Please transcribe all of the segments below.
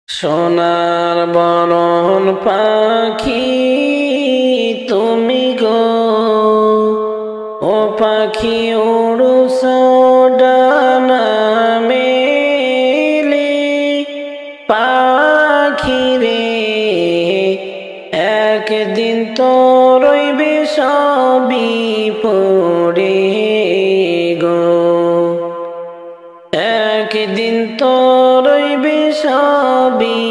সোনার বরণ পাখি তুমি গো, ও পাখি উড়ুস ডানা মেলে। পাখি রে একদিন তো রইবে সবই পড়ে গো, একদিন তো রইবে সবই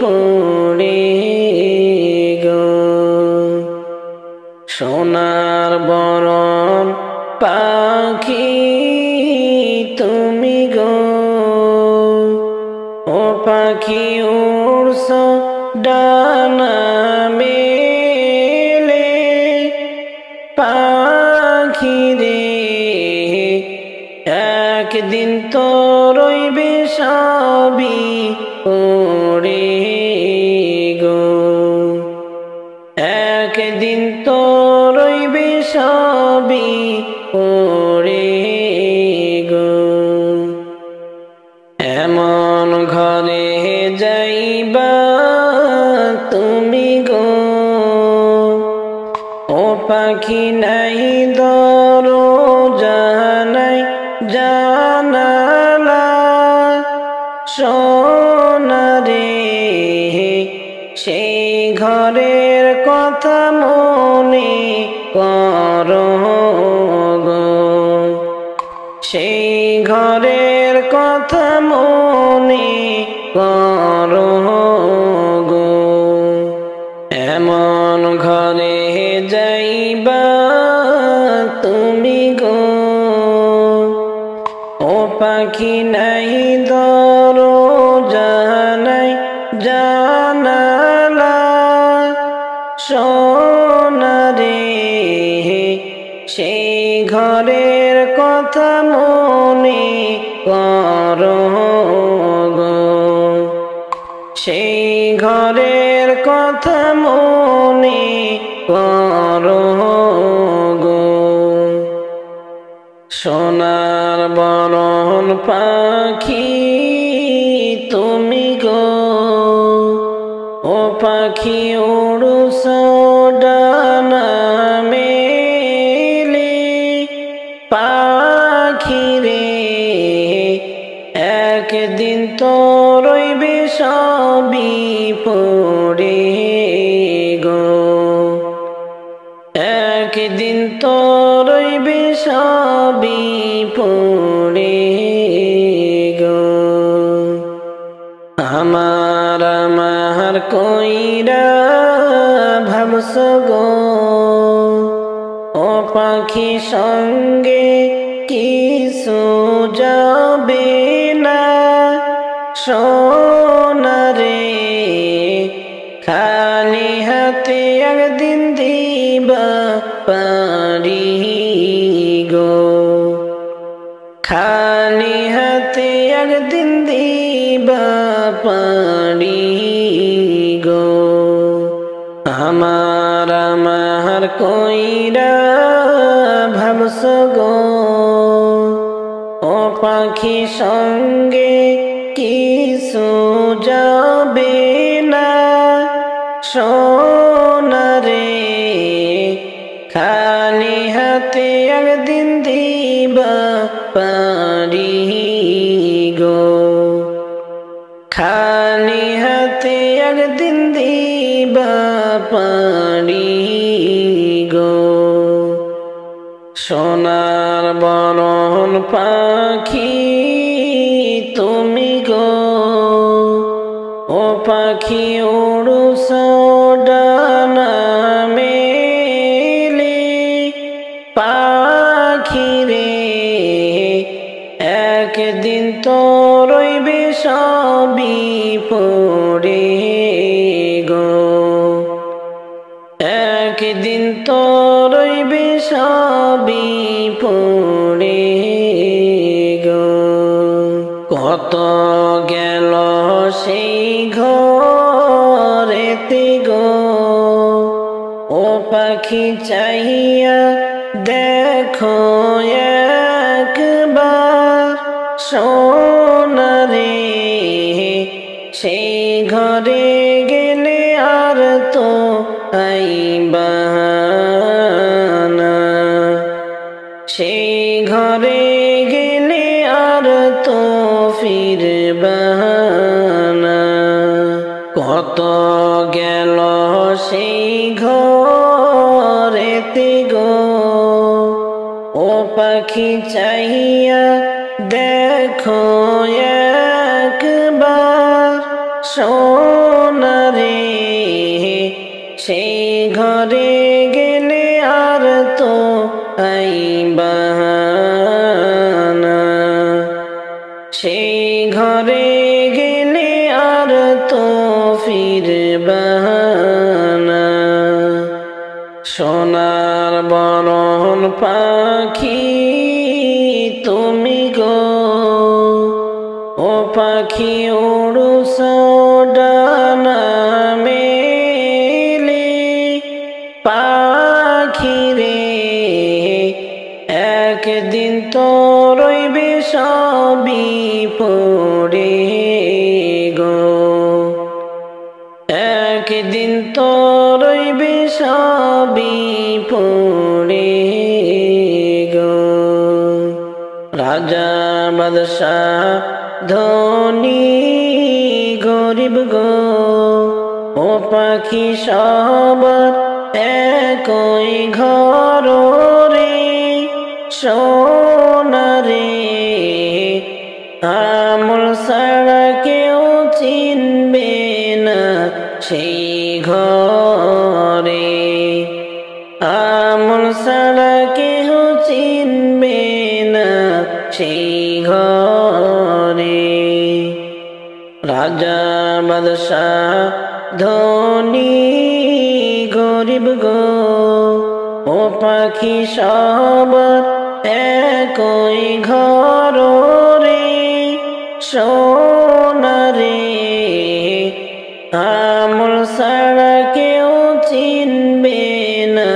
পড়ে গো। সোনার বরণ পাখি তুমি গো, ও পাখি উড়ছ ডানা মেলে। পাখি রে একদিন তো রইবে সবই পড়ে গো, একদিন তো রইবে সবই পড়ে গো। এমন ঘরে যাইবা তুমি গো, ও পাখি নাই দরজা নাই জানালা। সোনারে সেই ঘরের কথা মনে করো গো, সেই ঘরের কথা মনে করো গো। এমন ঘরে যাইবা তুমি গো, ও পাখি নাই দরজা নাই জানালা। সোনারে সেই ঘরের কথা মনে করো গো, সেই ঘরের কথা মনে করো গো। সোনার বরণ পাখি তুমি গো, ও পাখি উড়ুস ডানা মেলে। পাখি রে একদিন তো রইবে সবই পড়ে গো, একদিন তো রইবে সবই পড়ে গো। আমার কইরা ভাবস গো, ও পাখি সঙ্গে কিছু যাবে না। সোনারে খালি হাতে একদিন দিবা পারি গো, খালি হাতে একদিন দিবা পারি গো। আমার কইরা ভাবস গো, ও পাখি সঙ্গে কিছু যাবে না। সোনারে খালি হাতে একদিন দিবা পারি গো, খালি হাতে একদিন দিবা পারি গো। সোনার বরণ পাখি তুমি গো, ও পাখি উড়ুস ডানা মেলে। পাখি রে একদিন তো রইবে সবই পড়ে গো, একদিন তো রইবে সবই পড়ে গো। কত গেল সেই ঘরেতে গো, ও পাখি চাহিয়া দেখো একবার। সোনারে সেই ঘরে গেলে আর তো আইবা না, সেই ঘরে গেলে আর তো ফিরবা না। কত গেল সেই ঘরেতে গো, ও পাখি চাহিয়া দেখো একবার সোনারে, সেই ঘরে গেলে আর তো আইবা না, সেই ঘরে গেলে আর তো ফিরবা না। সোনার বরণ পাখি তুমি গো, ও পাখি উড়ুছ ডানা মেলে, পাখি রে একদিন তো রইবে সবই পড়ে গো, একদিন তো রইবে সবই পড়ে গো। রাজা বাদশাহ ধনী গরিব গো, ও পাখি সবার একই ঘর রে, সোনারে আমল ছাড়া কেউ চিনবে না সেই ঘরে, আমল ছাড়া কেউ চিনবে না সেই ঘরে। রাজা বাদশাহ ধনী গরিব গো, ও পাখি সবার একই ঘর রে, সোনারে আমল ছাড়া কেউ চিনবে না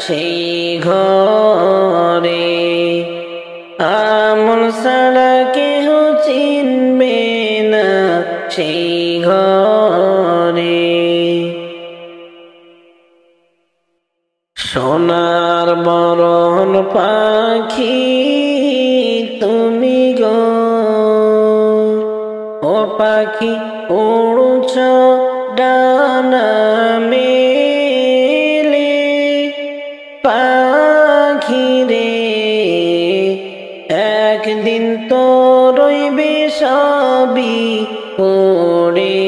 সেই ঘরে, আমল ছাড়া কেউ চিনবে না সেই ঘরে। সোনার বরণ পাখি তুমি গো, ও পাখি উড়ুছ ডানা মেলে, পাখি রে একদিন তো রইবে সবই পড়ে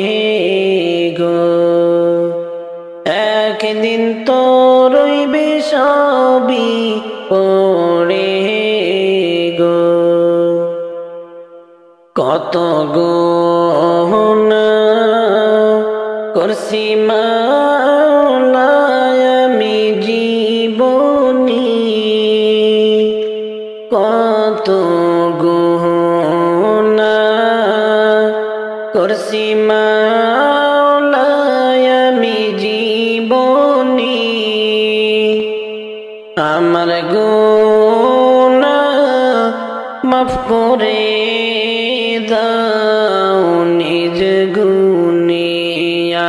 গো, একদিন তো রইবে সবই পড়ে গো। কত গুনাহ করছি মাওলা আমি জীবনে, কত গুনাহ করছি মাওলা আমি জীবনে, আমার গুনাহ মাফ করে দাও নিজ গুণে,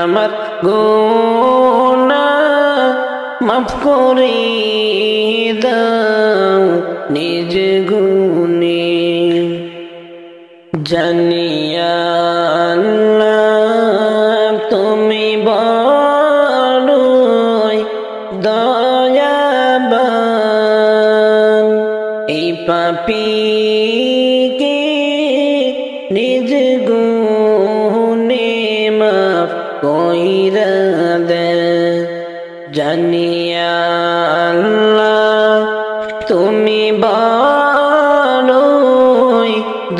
আমার গুনাহ মাফ করে দাও নিজ গুণে। জানিয়া আল্লাহ তুমি বড়ই দয়াবান, এই পাপীকে নিজ গুণে মাফ কইরা দেন। জানিয়া আল্লাহ তুমি বড়ই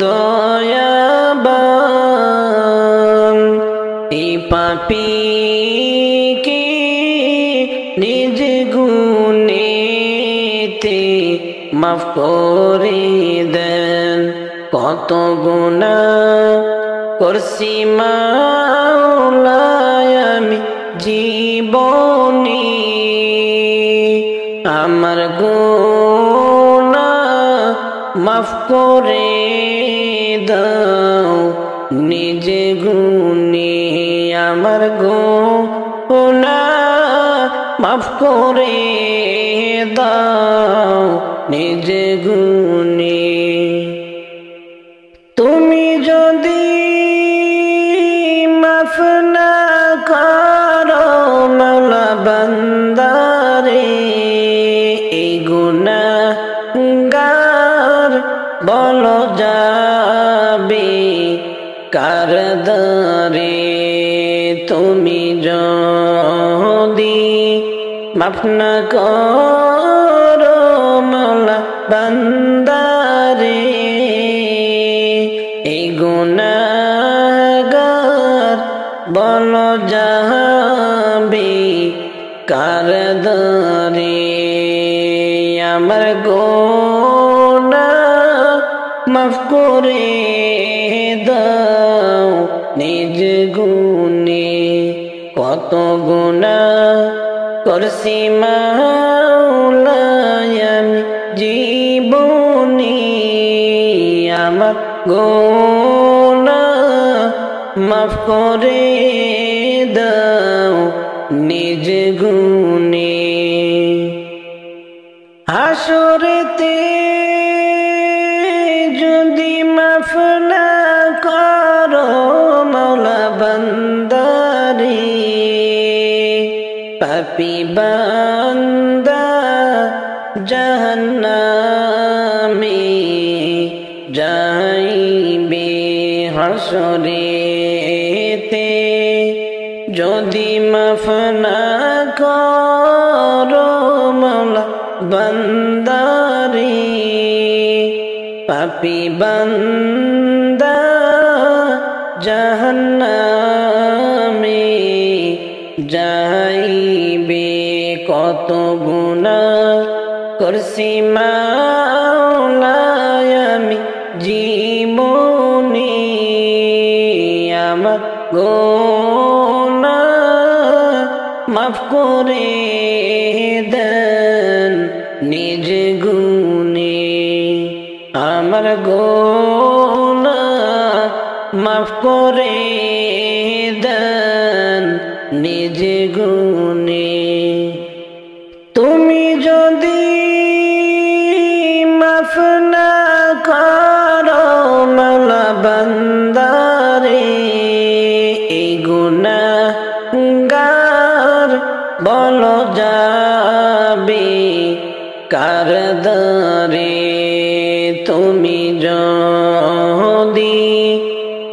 দয়াবান, এই পাপীকে নিজ গুণেতে মাফ করে দেন। কত গুনাহ করছি মাওলা আমি জীবনে, আমার গুনাহ মাফ করে দাও নিজ গুণে। আমার গুনাহ মাফ করে দাও নিজ গুণে। তুমি যদি মাফ না করো মাওলা বান্দারে, এই গুনাহগার বলো যাবে কার দ্বারে। তুমি যদি মাফ না করো মাওলা বান্দারে, এই গুনাহগার বলো যাবে কার দ্বারে। আমার গুনাহ মাফ করে দাও নিজ গুণে। কত গুনাহ করছি মাওলা আমি জীবনে, আমার গুনাহ মাফ করে দাও নিজ গুণে। হাসরেতে যদি মাফ না করো মাওলা বান্দারে, পাপী বান্দা জাহান্নামে যাইবে হাসরেতে। যদি মাফ না করো মাওলা বান্দারে, পাপী বান্দা জাহান্নামে যাইবে। কত গুনাহ করছি মাওলা আমি জীবনে, আমার গুনাহ মাফ করে দেন নিজ গুণে। আমার গুনাহ মাফ করে দেন নিজ গুণে। তুমি যদি মাফ না করো মাওলা বান্দারে, এই গুনাহগার বলো যাবে কার দ্বারে। তুমি যদি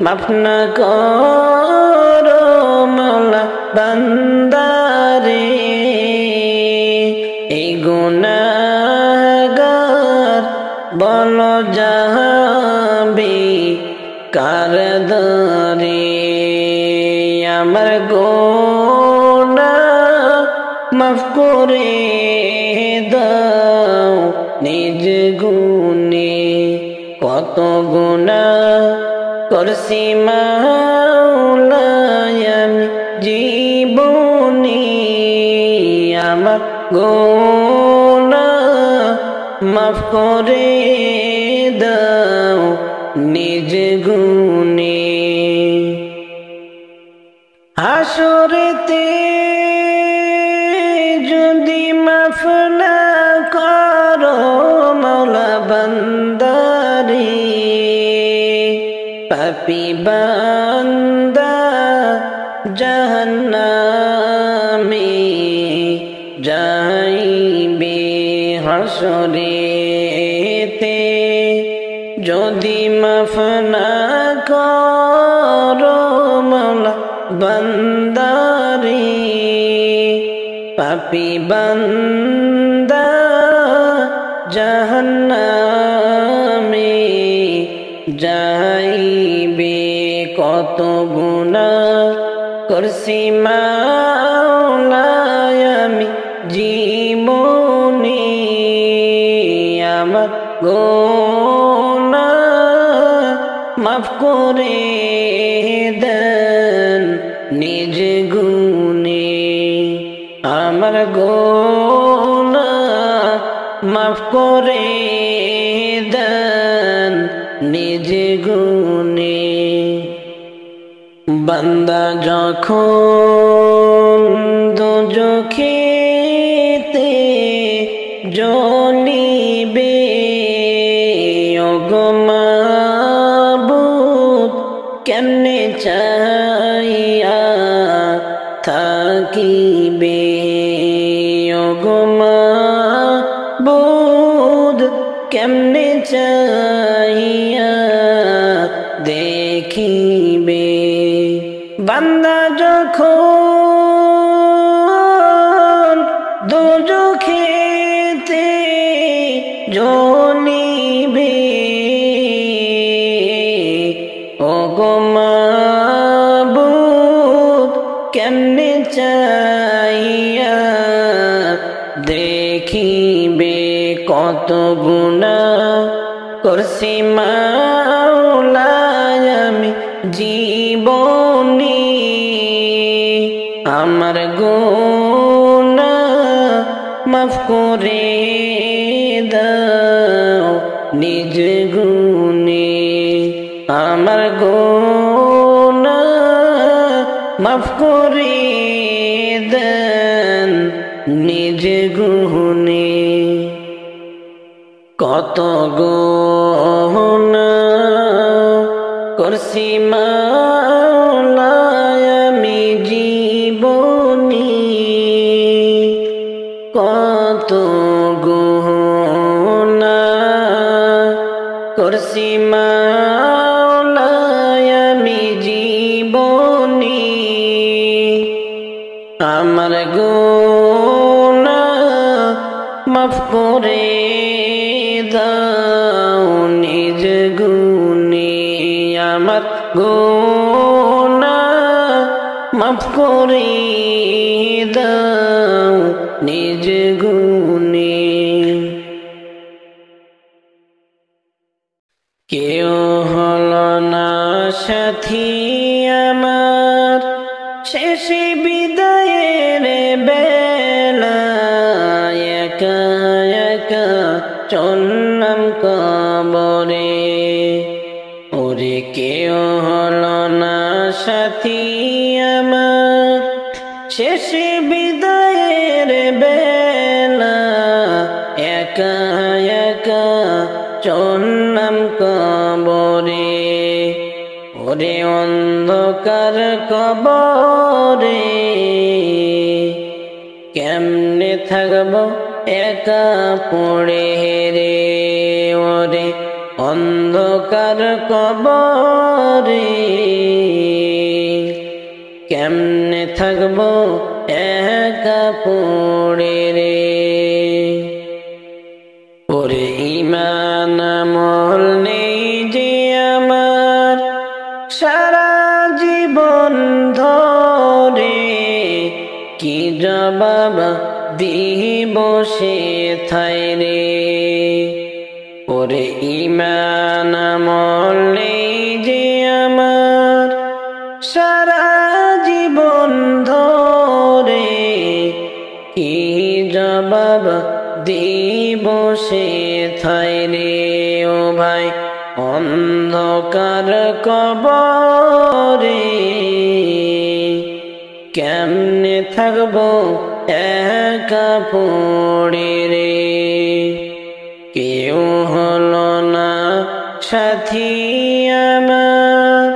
মাফ না করো মাওলা বান্দারে, এই গুনাহগার বলো যাবে কার দ্বারে। আমার গুনাহ মাফ করে দাও নিজ গুণে। কত গুনাহ করছি মাওলা আমি জীবনে, আমার গুনাহ মাফ করে দাও নিজ গুণে। হাসরেতে যদি মাফ না করো মাওলা বান্দারে, পাপী বান্দা জাহান্নামে যাইবে হাসরেতে। যদি মাফ না করো মাওলা বান্দারে, পাপী বান্দা জাহান্নামে যাইবে। কত গুনাহ করছি মাওলা আমি জীবনে, আমার গুনাহ মাফ করে দেন নিজ গুণে। আমার গুনাহ মাফ করে দেন নিজ গুণে। বান্দা যখন দোজখেতে জ্বলিবে ওগো মাবুদ কেমনে চাহিয়া থাকিবে ওগো মাবুদ কেমনে চাহিয়া দেখিবে বান্দা যখন দোজখেতে জ্বলিবে ওগো মাবুদ কেমনে চাহিয়া দেখিবে কত গুনাহ করছি মাওলা আমি জীবনে আমার গুনাহ মাফ করে দাও নিজ গুণে আমার গুনাহ মাফ করে দেন নিজ গুণে কত গুনাহ করছি মাওলা আমি জীবনে কত গুনাহ করছি মাওলা আমি জীবনে আমার গুনাহ মাফ করে দাও নিজ গুণে আমার গুনাহ মাফ করে দাও নিজ গুণে কেউ হলো না সাথী আমার শেষ বিদায়ের বেলা একা একা চললাম কবরে ওরে কেউ হলো না সাথী আমার শেষ বিদায়ের বেলা একা একা চললাম কবরে ওরে অন্ধকার কবরে কেমনে থাকবো একা পড়ে রে ওরে অন্ধকার কবরে কেমনে থাকবো একা পড়ে রে ওরে ঈমান আমল নেই যে আমার সারা জীবন ধরে কি জবাব দিব সে থাই রে ওরে ঈমান আমল নেই যে আমার সারা জীবন ধরে কি জবাব দিব সে থাই রে ও ভাই অন্ধকার কবরে কেমনে থাকবো একা পড়ে রে কেউ হলো না সাথী আমার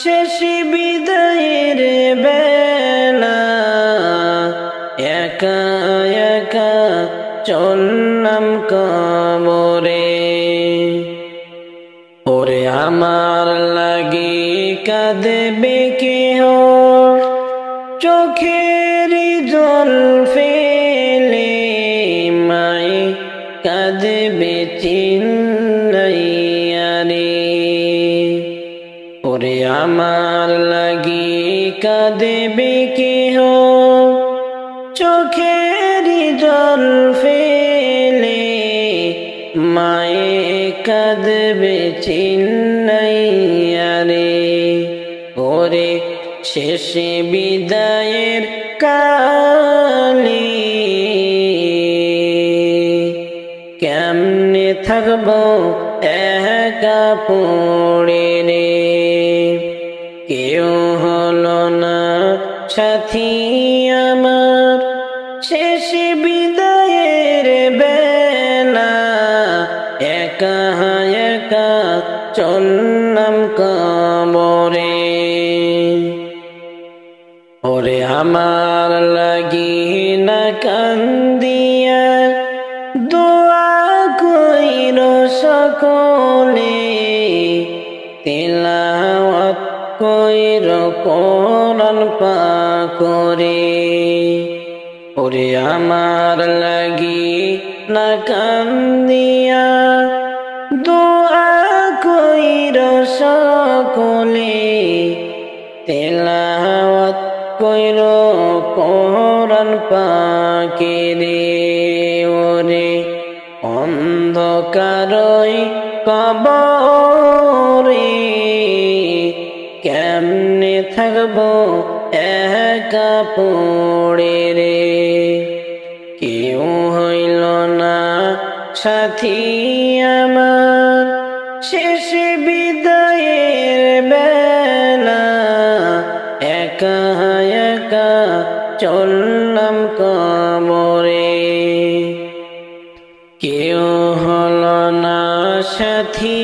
শেষ বিদায়ের বেলা একা একা চললাম কবরে ওরে আমার লাগি কাঁদবে কেহ চোখের জল ফেলে মায়ে কাঁদবে চিল্লাইয়া রে ওরে আমার লাগি কাঁদবে কেহ চোখের জল ফেলে মায়ে কাঁদবে চিল্লাইয়া রে ওরে শেষে বিদায়ের কালে কেমনে থাকবো একা পড়ে রে কেউ সাথী আমার শেষ বিদায়ের বেলা একা একা চললাম কবরে। ওরে আমার লাগি না কান্দিয়া দোয়া কইর সকলে, তিলাওয়াত কইর কোরআন পাক করে। ওরে আমার লাগি না কান্দিয়া দোয়া কইর সকলে, তিলাওয়াত কইর কোরআন পাকে রে। ওরে অন্ধকারই কবরে কেমনে থাকবো একা পড়ে রে। কেউ হইল না সাথী আমার শেষ বিদায়ের বেলা একা একা চললাম কবরে। কেউ হলো না সাথী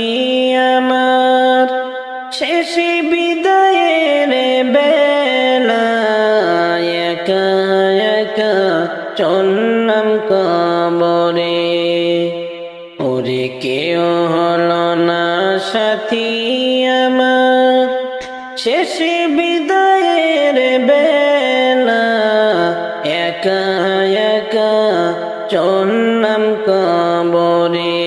আমার শেষ বিদায়ের বেলা একা একা চললাম কবরে। ওরে কেউ হলো না সাথী আমার শেষ বিদায়ের বেলা একা একা চললাম কবরে।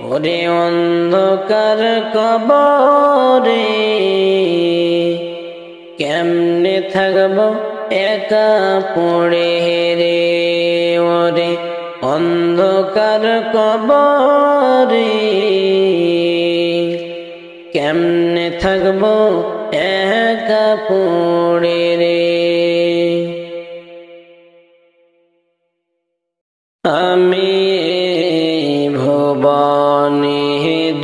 ওরে অন্ধকার কবরে কেমনে থাকবো একা পড়ে রে। ওরে অন্ধকার কবরে কেমনে থাকবো একা পড়ে রে। আমি ভুবনে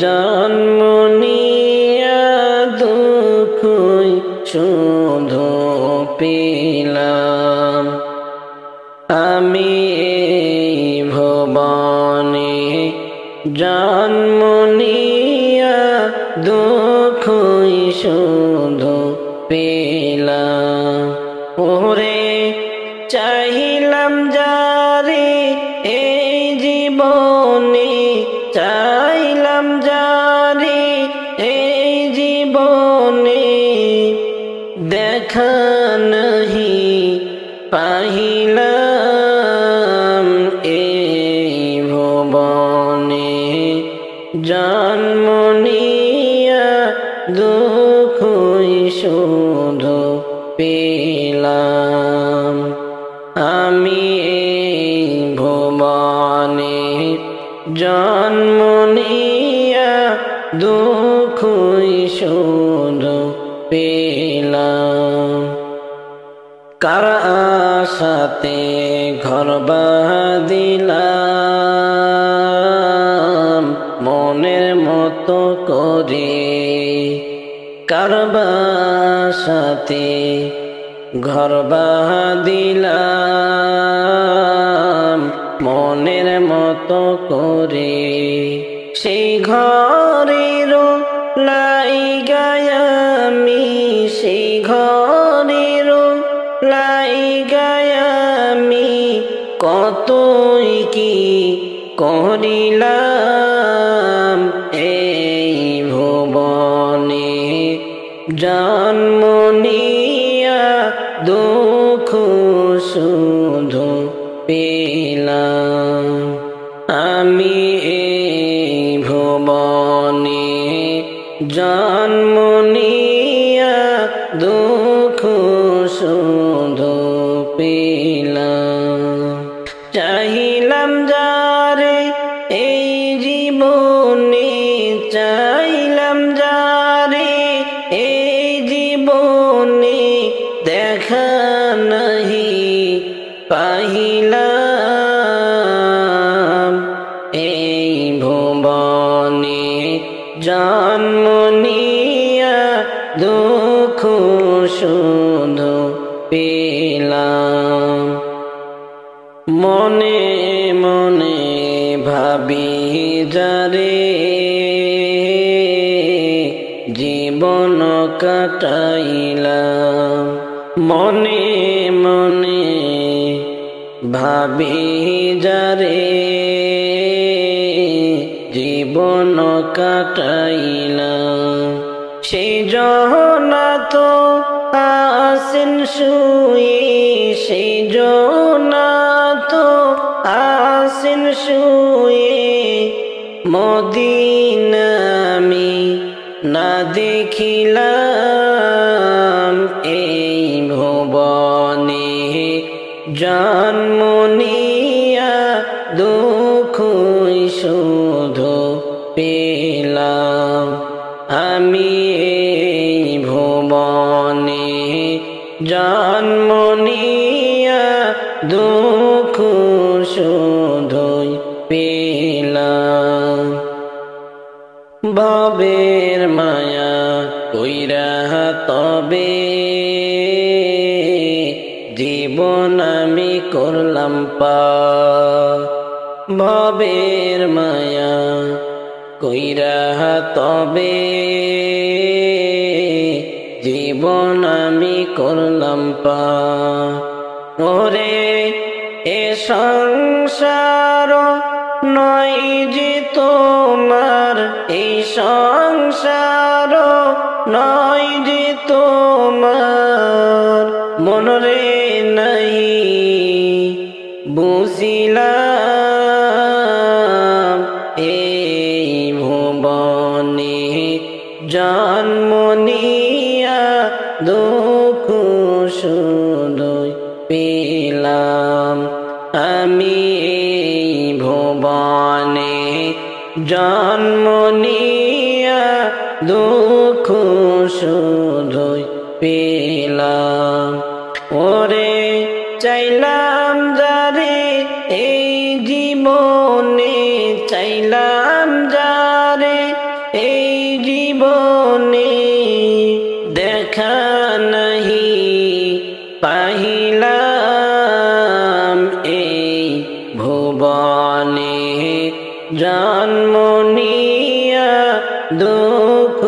জন্ম নিয়া দুঃখই শুধু পেলাম। আমি ভুবনে জন্ম নিয়া দুঃখই শুধু পেলাম। ওরে চাহিলাম যারে এই জীবনে, চাইলাম যারে এই জীবনে, দেখা নাহি পাহিলাম এই ভুবনে জন্ম নিয়া দুঃখই শুধু পেলাম। আমি ভুবনে জন্ম নিয়া দুঃখই শুধু পেলাম। কার আশাতে ঘর বাঁধিলাম মনের মতো করে, কার বাসাতে ঘর বাঁধিলাম মনের মতো করে। সেই ঘরেরও লাইগায় আমি, সেই ঘরেরও লাইগায় আমি কতই কি করিলাম এই ভুবনে জন্ম নিয়া দুঃখ শুধু পেলাম। আমি এই ভুবনে জন্ম নিয়া দুঃখ শুধু পেলাম। চাহিলাম যারে এই জীবনে, চাইলাম যারে এই জীবনে, দেখা নাহি পাহিলাম এই ভুবনে জন্ম নিয়া দুঃখ শুধু পেলাম। মনে মনে ভাবি যারে জীবন কাটাইলাম। মনে মনে ভাবি যারে জীবন কাটাইলাম। সেই জনা তো আসেন শুয়ে, সেই জনা তো আসেন শুয়ে, মদিনা আমি না দেখিলাম। এই ভুবনে জন্ম নিয়া দুঃখ শুধু পেলাম। আমি এই ভুবনে জন্ম নিয়া দুঃখ শুধুই পেলাম। ভবের মায়া কইরা তবে জীবন আমি করলাম পার। ভবের মায়া কইরা তবে জীবন আমি করলাম পার। ওরে এ সংসার নয় যে তোমার, এই সংসার নয় যে তোমার, মনরে নাই বুঝিলাম। এই ভুবনে জন্ম নিয়া দুঃখ শুধুই পেলাম। আমি এই ভুবনে জন্ম নিয়া দুঃখ শুধুই পেলাম। ওরে চাইলাম যারে এই জীবনে, চাইলাম যারে এই জীবনে, দেখা নাহি পাহিলাম। এই ভুবনে জন্ম নিয়া দুঃখ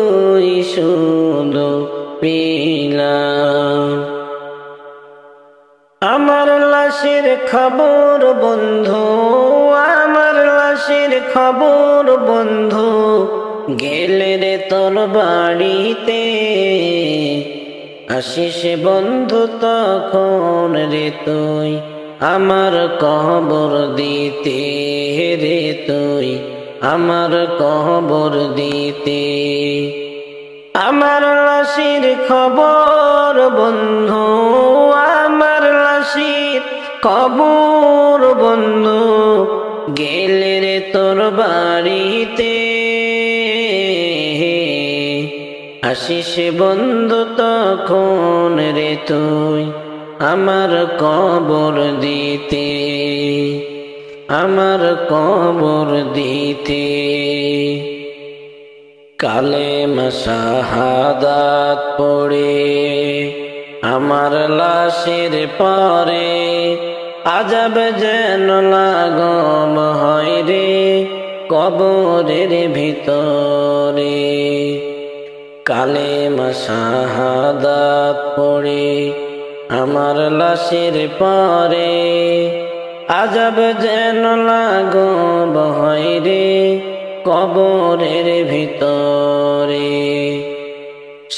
শুধু পেলাম। আমার লাশের খবর বন্ধু, আমার লাশের খবর বন্ধু, গেলে রে তোর বাড়িতে। আসিস বন্ধু তখন রে তুই আমার কবর দিতে, রে তুই আমার কবর দিতে। আমার লাশের খবর বন্ধু, আমার লাশের খবর বন্ধু, গেলে রে তোর বাড়িতে। আসিস বন্ধু তখন রে তুই আমার কবর দিতে, আমার কবর দিতে। কালেমা শাহাদাত পড়ে আমার লাশের পরে আযাব যেন লাগাম হয় রে কবরের ভিতরে। কালেমা শাহাদাত পড়ে আমার লাশের পরে আযাব যেন লাগাম হয় রে কবরের ভিতরে।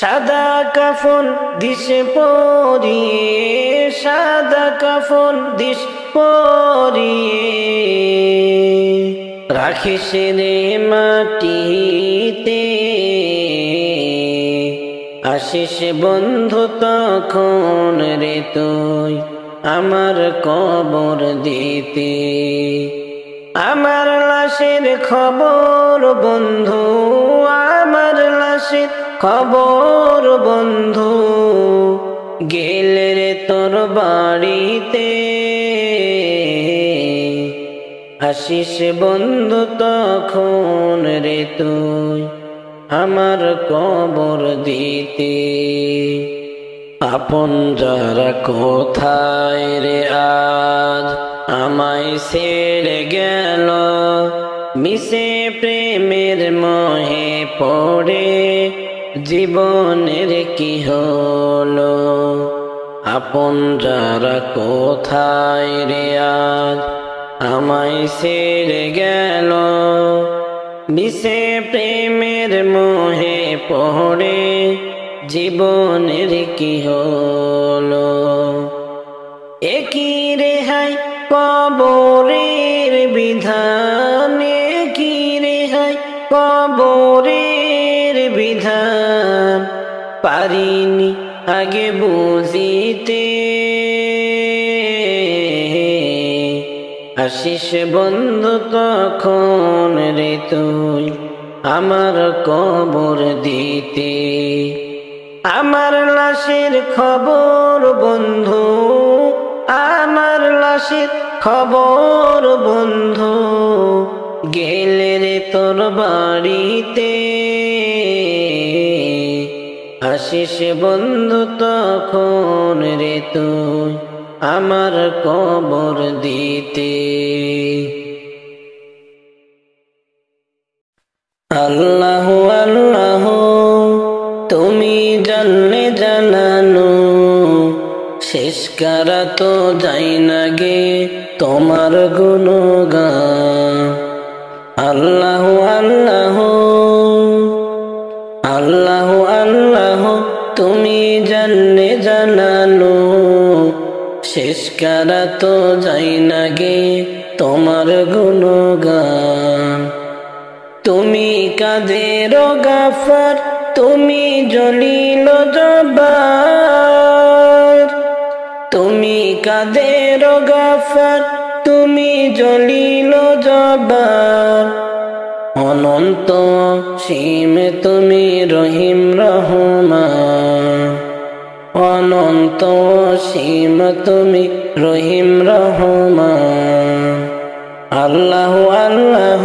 সাদা কাফন দিশে পরিয়ে, সাদা কাফন দিশ পরিয়ে, রাখিস রে মাটিতে। আসিস বন্ধু তখন রে তুই আমার কবর দিতে। আমার লাশের খবর বন্ধু, আমার লাশের খবর বন্ধু, গেলে রে তোর বাড়িতে। আসিস বন্ধু তখন রে তুই আমার কবর দিতে। আপন যারা কোথায় রে আজ আমায় ছেড়ে গেল, মিশে প্রেমের মোহে পড়ে জীবনের কি হলো। আপন যারা কোথায় রে আজ আমায় ছেড়ে গেল, মিশে প্রেমের মোহে পড়ে জীবনের কি হলো। একই রেহাই কবরের বিধান, একই রেহাই কবরের বিধান, পারিনি আগে বুঝিতে। আসিস বন্ধু তখন রে তুই আমার কবর দিতে। আমার লাশের খবর বন্ধু, আমার লাশের খবর বন্ধু, গেলে রে তোর বাড়িতে। আসিস বন্ধু তখন রে তুই আমার কবর দিতে। আল্লাহ আল্লাহ তুমি জানলে জানানো, শেষ করা তো যাই না গে তোমার গুণগান। আল্লাহ আল্লাহ আল্লাহ আল্লাহ তুমি জানলে জানানো, শেষ করা তো যাই না গে তোমার গুণগান। তুমি কাদের গাফার, তুমি জলিল জব্বার, তুমি কাদের গাফার, তুমি জলিল জব্বার। অনন্ত সীম তুমি রহিম রহমান, অনন্ত সীম তুমি রহিম রহমান। আল্লাহ আল্লাহ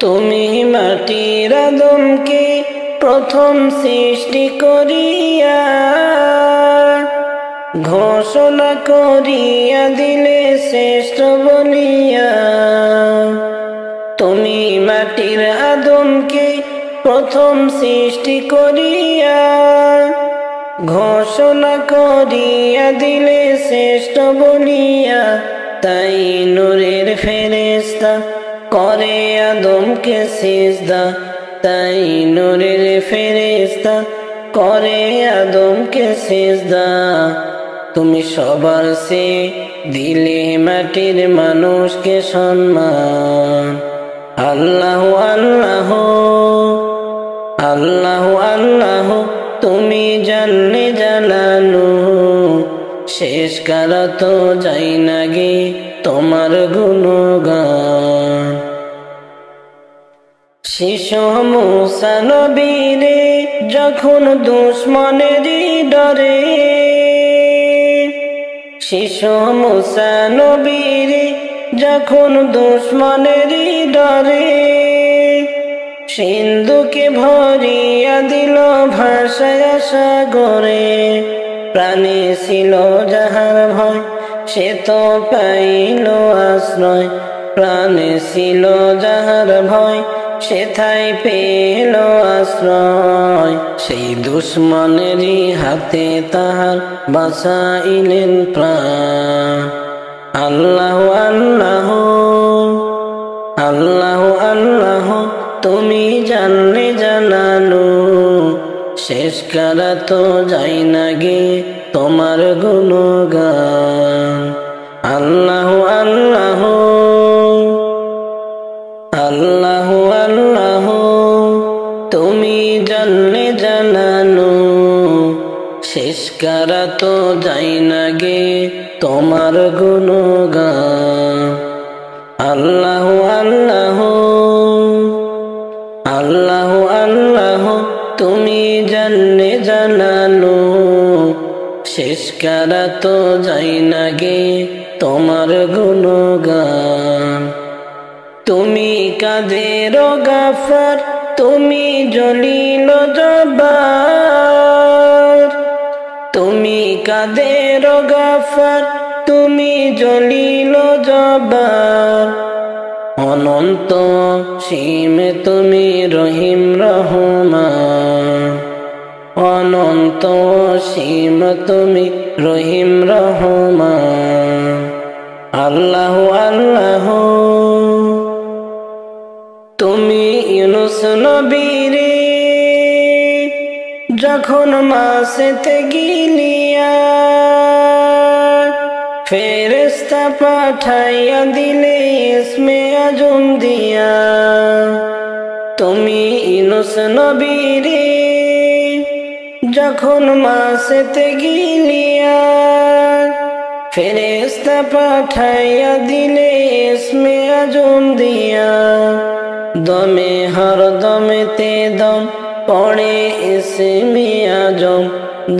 তুমি মাটির আদমকে প্রথম সৃষ্টি করিয়া ঘোষণা করিয়া দিলে শ্রেষ্ঠ বলিয়া। তুমি মাটির আদমকে প্রথম সৃষ্টি করিয়া ঘোষণা করিয়া দিলে শ্রেষ্ঠ বলিয়া। তাই নূরের ফেরেশতা করে আদমকে সিজদা, তাই নূরের ফেরেশতা করে আদমকে সিজদা। তুমি সবার সে দিলে মাটির মানুষকে সম্মান। আল্লাহ আল্লাহ আল্লাহ আল্লাহ তুমি জানলে জানানো, শেষ করা তো যাই না গে তোমার গুণগান। শিশু মুসা নবীরে যখন দুশ্মনেরই ডরে, শিশু মুসা নবীরে যখন দুশ্মনেরই ডরে, সিন্ধুকে ভরিয়া দিল ভাসায়া সাগরে। প্রাণে ছিল যাহার ভয় সে তো পাইল আশ্রয়, প্রাণে ছিল যাহার ভয় সেথায় পেল আশ্রয়। সেই দুশ্মনেরই হাতে তাহার বাঁচাইলেন প্রাণ। আল্লাহ আল্লাহ আল্লাহ আল্লাহ তুমি জানলে জানানো, শেষ করা তো যাই না গে তোমার গুণগান। আল্লাহ আল্লাহ আল্লাহ আল্লাহ তুমি জানলে জানানো, শেষ করা তো যাই না গে তোমার গুণগান। আল্লাহ আল্লাহ আল্লাহ আল্লাহ তুমি জানলে জানানো, শেষ করা তো যাই না গে তোমার গুণগান। তুমি কাদের গাফার, তুমি জলিল জব্বার, তুমি কাদের গাফার, তুমি জলিল জব্বার। অনন্ত সীম তুমি রহিম রহমান, অনন্ত সীম তুমি রহিম রহমান। আল্লাহ আল্লাহ তুমি ইউনুস নবীরে যখন মাসেতে গিলিয়া ফেরেশতা পাঠাইয়া দিলে ইসমে আজম দিয়া। তুমি ইউনুস নবীরে যখন মাসেতে গিলিয়া ফেরেশতা পাঠাইয়া দিলে ইসমে আজম দিয়া। দমে হর দমেতে দম পড়ে ইসমে আজম,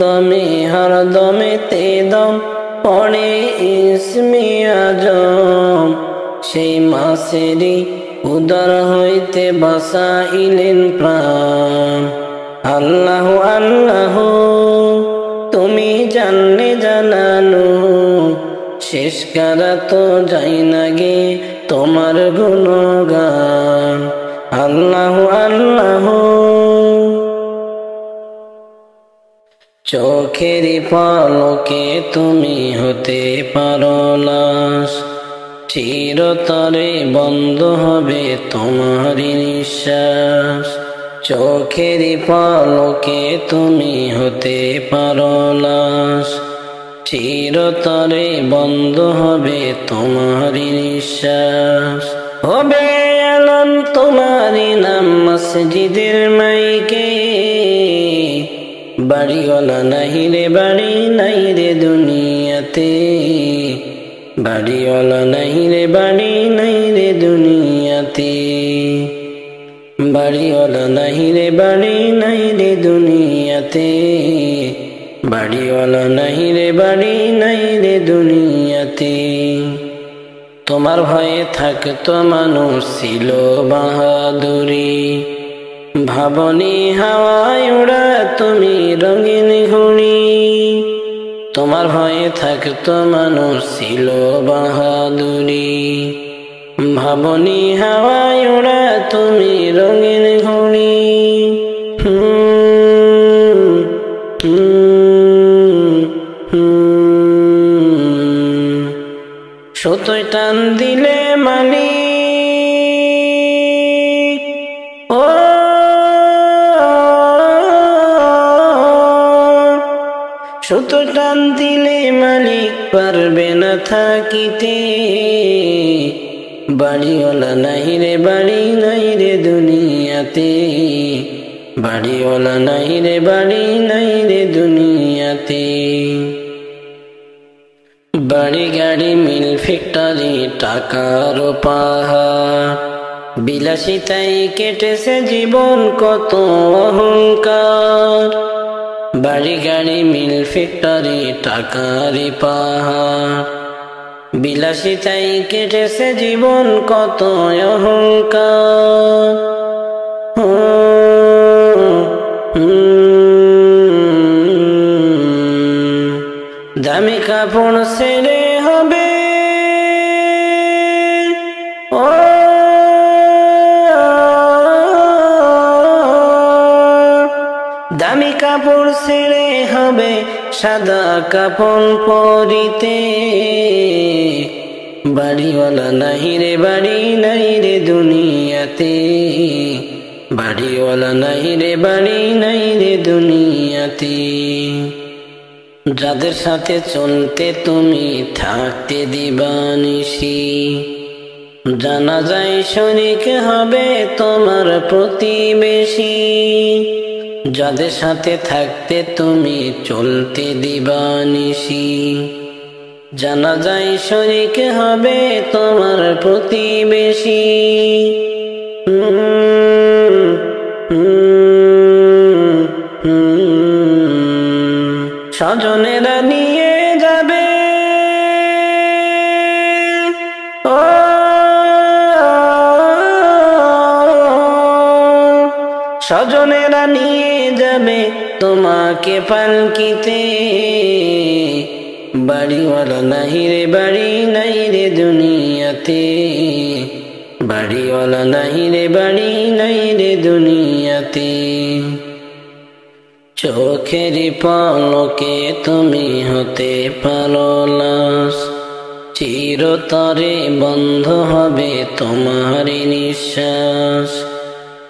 দমে হর দমেতে দম পড়ে ইসমে আজম। সেই মাসেরই উদর হইতে বাসাইলেন প্রাণ। আল্লাহ আল্লাহ তুমি জানলে জানানো, শেষ করা তো যাই না গে তোমার গুণগান। আল্লাহ আল্লাহ চোখেরই পলকে তুমি হতে পারো লাশ, চিরতরে বন্ধ হবে তোমারই নিঃশ্বাস। চোখেরই পলকে তুমি হতে পারো লাশ, চিরতরে বন্ধ হবে তোমারই নিঃশ্বাস। হবে আলম তোমারই নাম মসজিদের মাইকে, বাড়িওয়ালা নাহি রে বাড়ি নাই রে দুনিয়াতে, বাড়িওয়ালা নাহি রে বাড়ি নাই রে দুনিয়াতে, বাড়িওয়ালা নাহি রে বাড়ি নাই রে দুনিয়াতে, বাড়িওয়ালা নাহি রে বাড়ি নাই রে দুনিয়াতে। তোমার ভয়ে থাকতো মানুষ ছিল বাহাদুরি, ভাবনি হাওয়ায় উড়া তুমি রঙিন ঘুড়ি। তোমার ভয়ে থাকতো মানুষ ছিল বাহাদুরি, ভাবনি হাওয়ায় উড়া তুমি রঙিন ঘুড়ি। সুতোয় টান দিলে মালিক, ও সুতো টান দিলে মালিক পারবে না থাকিতে, বাড়িওয়ালা নাই রে বাড়ি নাই রে দুনিয়াতে, বাড়িওয়ালা নাই রে বাড়ি নাই রে দুনিয়াতে। বাড়ি গাড়ি মিল ফ্যাক্টরি টাকার পাহাড়, বিলাসিতাই কেটেছে জীবন কত অহংকার। বাড়ি গাড়ি মিল ফ্যাক্টরি টাকার পাহাড়, বিলাসিতাই কেটেছে জীবন কত অহংকার। দামি কাপড় ছেড়ে হবে ও দামি কাপড় ছেড়ে হবে সাদা কাপড় পরিতে, বাড়িওয়ালা নাহি রে বাড়ি নাই রে দুনিয়াতে, বাড়িওয়ালা নাহি রে বাড়ি নাই রে দুনিয়াতে। যাদের সাথে চলতে তুমি থাকতে দিবানিশি, জানা যায় শরীক হবে তোমার প্রতিবেশী। যাদের সাথে থাকতে তুমি চলতে দিবানিশি, জানা যায় শরীক হবে তোমার প্রতিবেশী। স্বজনেরা নিয়ে যাবে ও স্বজনেরা নিয়ে যাবে তোমাকে পালকিতে, বাড়িওয়ালা নাই রে বাড়ি নাই রে দুনিয়াতে, বাড়িওয়ালা নাই রে বাড়ি নাই রে দুনিয়াতে। চোখের পলকে তুমি হতে পারো লাশ, চিরতরে বন্ধ হবে তোমার নিঃশ্বাস।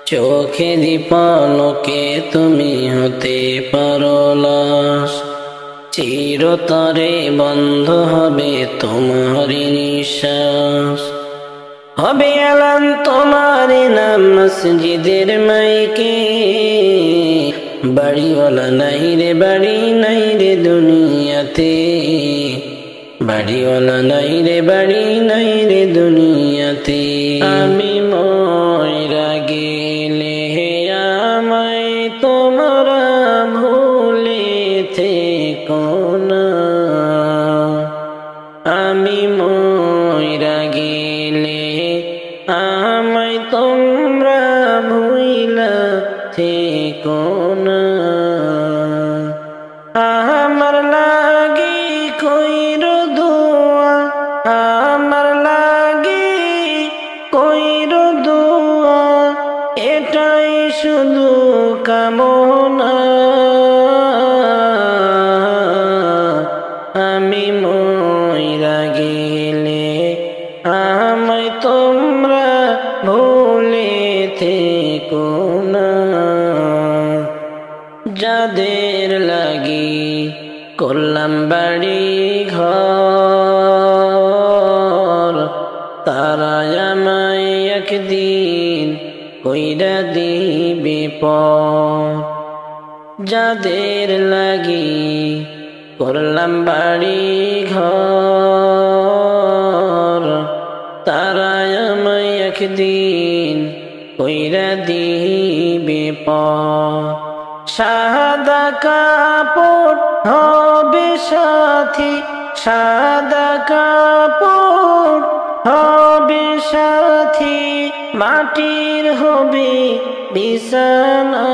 চোখের পলকে তুমি হতে পারো লাশ, চিরতরে বন্ধ হবে তোমার নিঃশ্বাস। হবে এলান তোমার নাম মসজিদের মাইকে, বাড়িওয়ালা নাই রে বাড়ি নাই রে দুনিয়াতে, বাড়িওয়ালা নাই রে বাড়ি নাই রে দুনিয়াতে। আমি মইরা গেলে আমায় তোমরা ভুলে থেকো না, আমি মইরা গেলে আমায় তোমরা ভুইলা থেকো না। আমার লাগি কইরো দোয়া, আমার লাগি কইরো দোয়া, এটাই শুধু কামনা। আমি মইরা গেলে আমায় তোমরা ভুলে থেকো না। যাদের লাগি করলাম বাড়ি ঘর, তারা আমায় একদিন কইরা দিবে পর। যাদের লাগি করলাম বাড়ি ঘর, তারা আমায় একদিন কইরা দিবে পর। সাদা কাপড় হবে সাথী, সাদা কাপড় হবে সাথী, মাটির হবে বিছানা।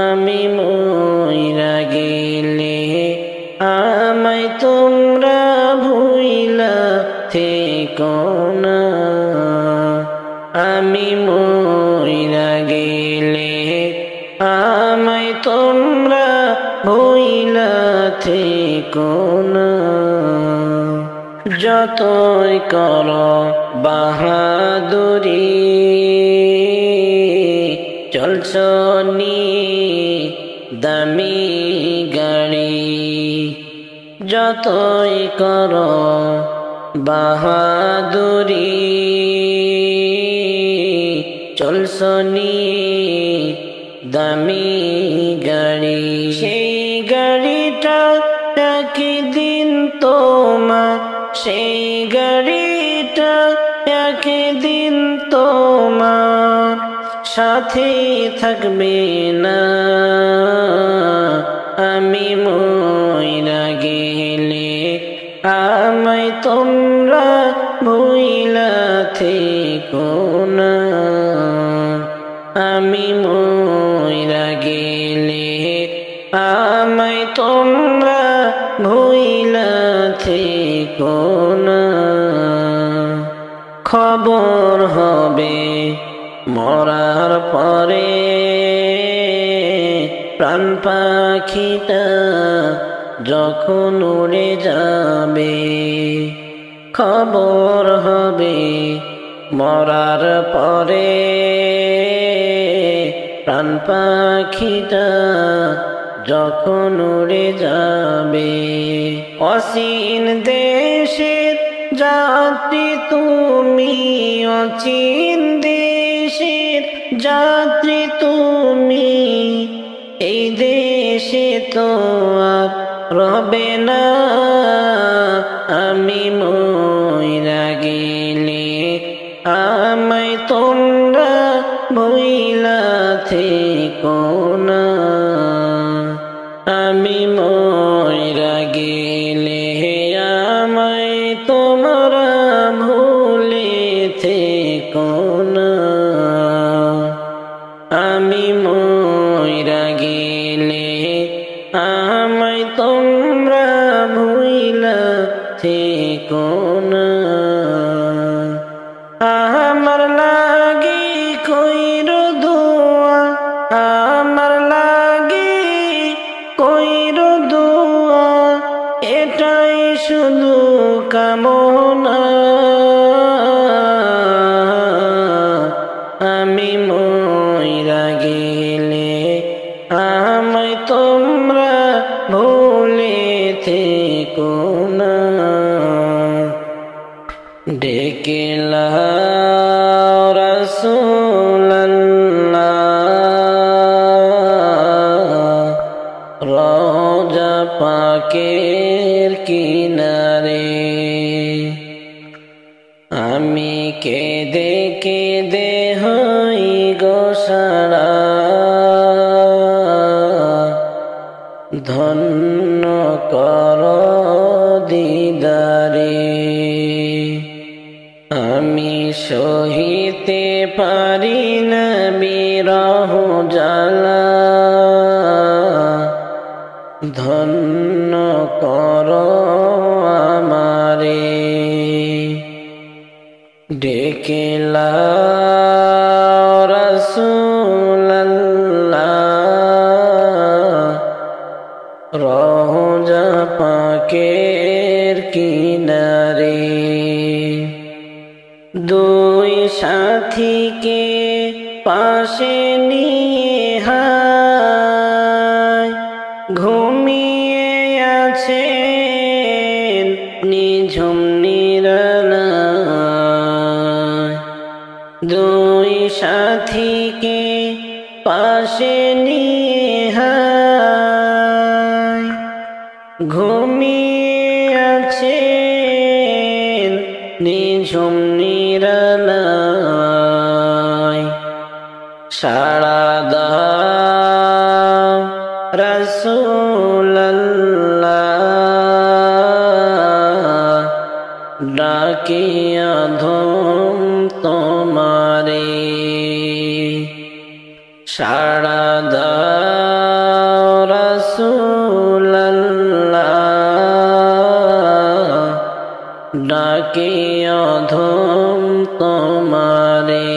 আমি মইরা গেলে আমায় তোমরা ভুইলা থেকো না, আমি মইরা গেলে আমায় তোমরা ভুইলা থেকো না। যতই করো বাহাদুরি, চলছ নিয়ে দামি গাড়ি। যতই করো বাহাদুরি, চলছ নিয়ে দামি গাড়ি। সেই গাড়িটা একদিন তোমার, সেই গাড়িটা একদিন তোমার সাথে থাকবে না। আমি মইরা গেলে আমায় তোমরা ভুইলা থেকো না, আমি মইরা গেলে আমায় তোমরা ভুইলা থেকো না। খবর হবে মরার পরে, প্রাণ পাখিটা যখন উড়ে যাবে। খবর হবে মরার পরে, প্রাণ পাখিটা যখন উড়ে যাবে। অচিন দেশের যাত্রী তুমি, অচিন দেশের যাত্রী তুমি, এই দেশে তো আর রবে না। আমি মইরা গেলে আমায় তোমরা ভুইলা থেকো না, আমি মইরা গেলে আমায় তোমরা ভুলে থেকো না, আমি আমায় তোমরা ভুইলা থেকো না। আমার লাগি কইরো দোয়া, আমার লাগি কইরো দোয়া, এটাই শুধু কামনা। আমি মইরা গেলে আমায় তোমরা ভুলে থেকো না। ডেকে লাও রাসূলুল্লাহ, রওজা পাকের কিনারে। আমি কেঁদে কেঁদে হই গো সারা, ধন্য কর দিদারে। আমি সহিতে পারি না বিরহ জ্বালা, ধন্য কর আমারে। ডেকে লাও রাসূলুল্লাহ, রওজা পাকের কিনারে। দুই সাথীকে পাশে নিয়ে হায় ঘুমিয়ে আছেন নিঝুম নিরালায়। দুই সাথীকে পাশে নিয়ে হায় ঘুমিয়ে আছেন নিঝুম নিরালায়। সাড়া দাও রাসূলুল্লাহ, ডাকি অধম তোমারে। সাড়া দাও রাসূলুল্লাহ, ডাকি অধম তোমারে।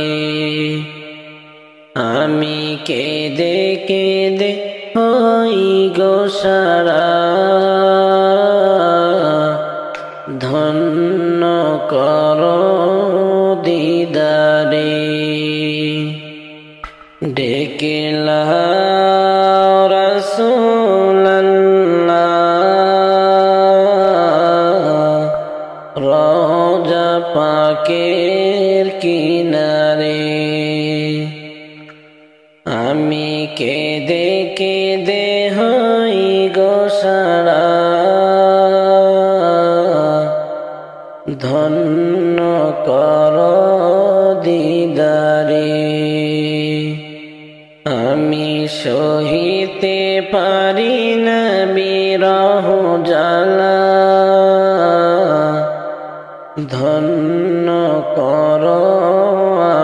আমি কেঁদে কেঁদে হই গো সারা, ধন্য কর দিদারে। ডেকে লাও রাসূলুল্লাহ, রওজা পাকের কিনারে। আমি কেঁদে কেঁদে হই গো সারা, ধন্য কর দিদারে। আমি সহিতে পারি না বিরহ জ্বালা, ধন্য কর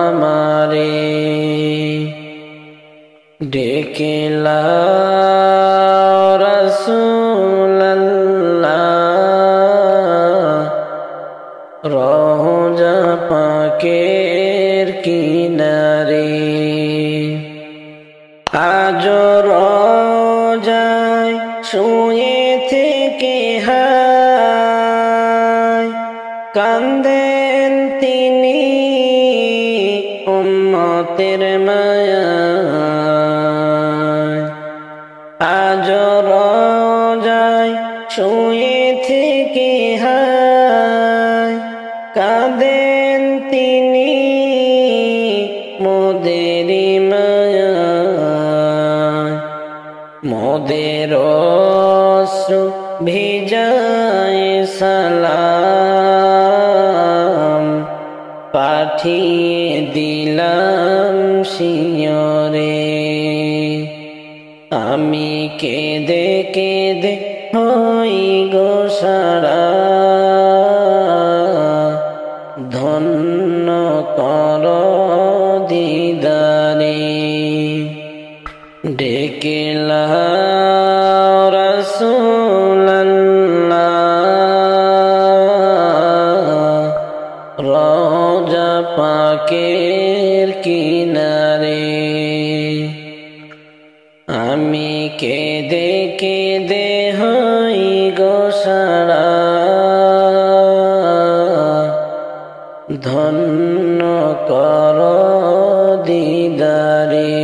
আমারে। ডেকে লাও রাসূলুল্লাহ, রওজা পাকের কিনারে। আজ রওজায় শুয়ে থেকে হায় কান্দেন তিনি উম্মতের মায়ায়। আজ রওজায় শুয়ে থেকে হায় কাঁদেন তিনি মোদেরি মায়ায়। মোদের অশ্রু ভিজায় সালাম, পাঠিয়ে দিলাম শিয়রে। আমি কেঁদে কেঁদে হই গো সারা, ধন্য কর দিদারে। ডেকে লাও পাকের কিনারে। আমি কেঁদে কেঁদে হই গো সারা, ধন্য কর দিদারে।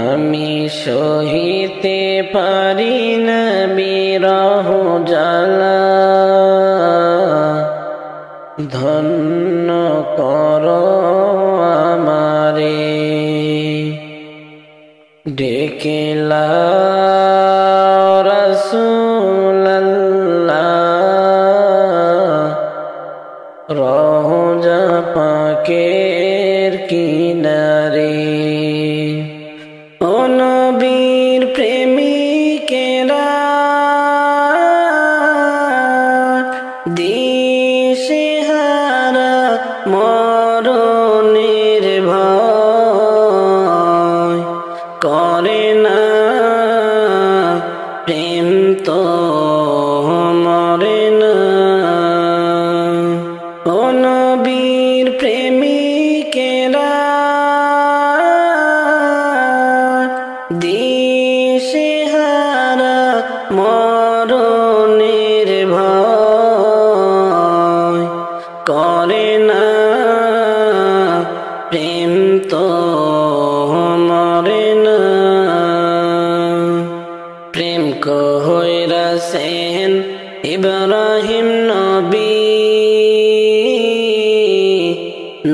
আমি সহিতে পারি না বিরহ জ্বালা, ধন্য কর আমারে। ডেকে লাও রাসূলাল্লাহ, রওজা পাকের কিনারে। ও নবীর প্রেমিকেরা, দিশেহারা মরণের ভয় করে না, প্রেম তো মরে না। ও নবীর প্রেমিকেরা, দিশেহারা মরণের ভয় করে না, প্রেম তো মরে না। প্রেম কইরাছেন ইব্রাহিম নবী,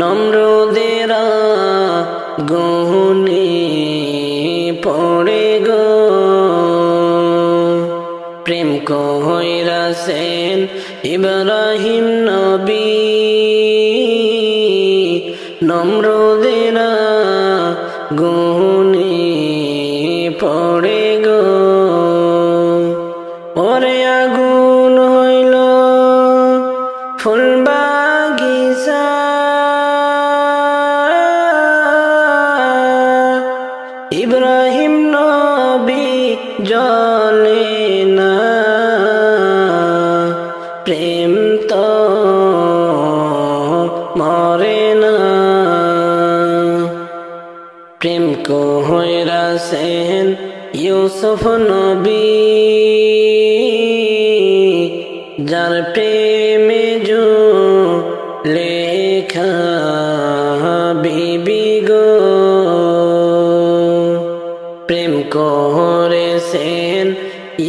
নমরুদের আগুনে পড়ে গো। প্রেম কইরাছেন ইব্রাহিম নবী, নমরুদের আগুনে পড়ে গো। ওরে আগুন হইল ফুল বাগিচা, ইব্রাহিম নবী জ্বলে না, প্রেম তো মরে না। প্রেম কইরাছেন ইউসুফ নবী, যার প্রেমে লেখা বিবি গো। প্রেম করেছেন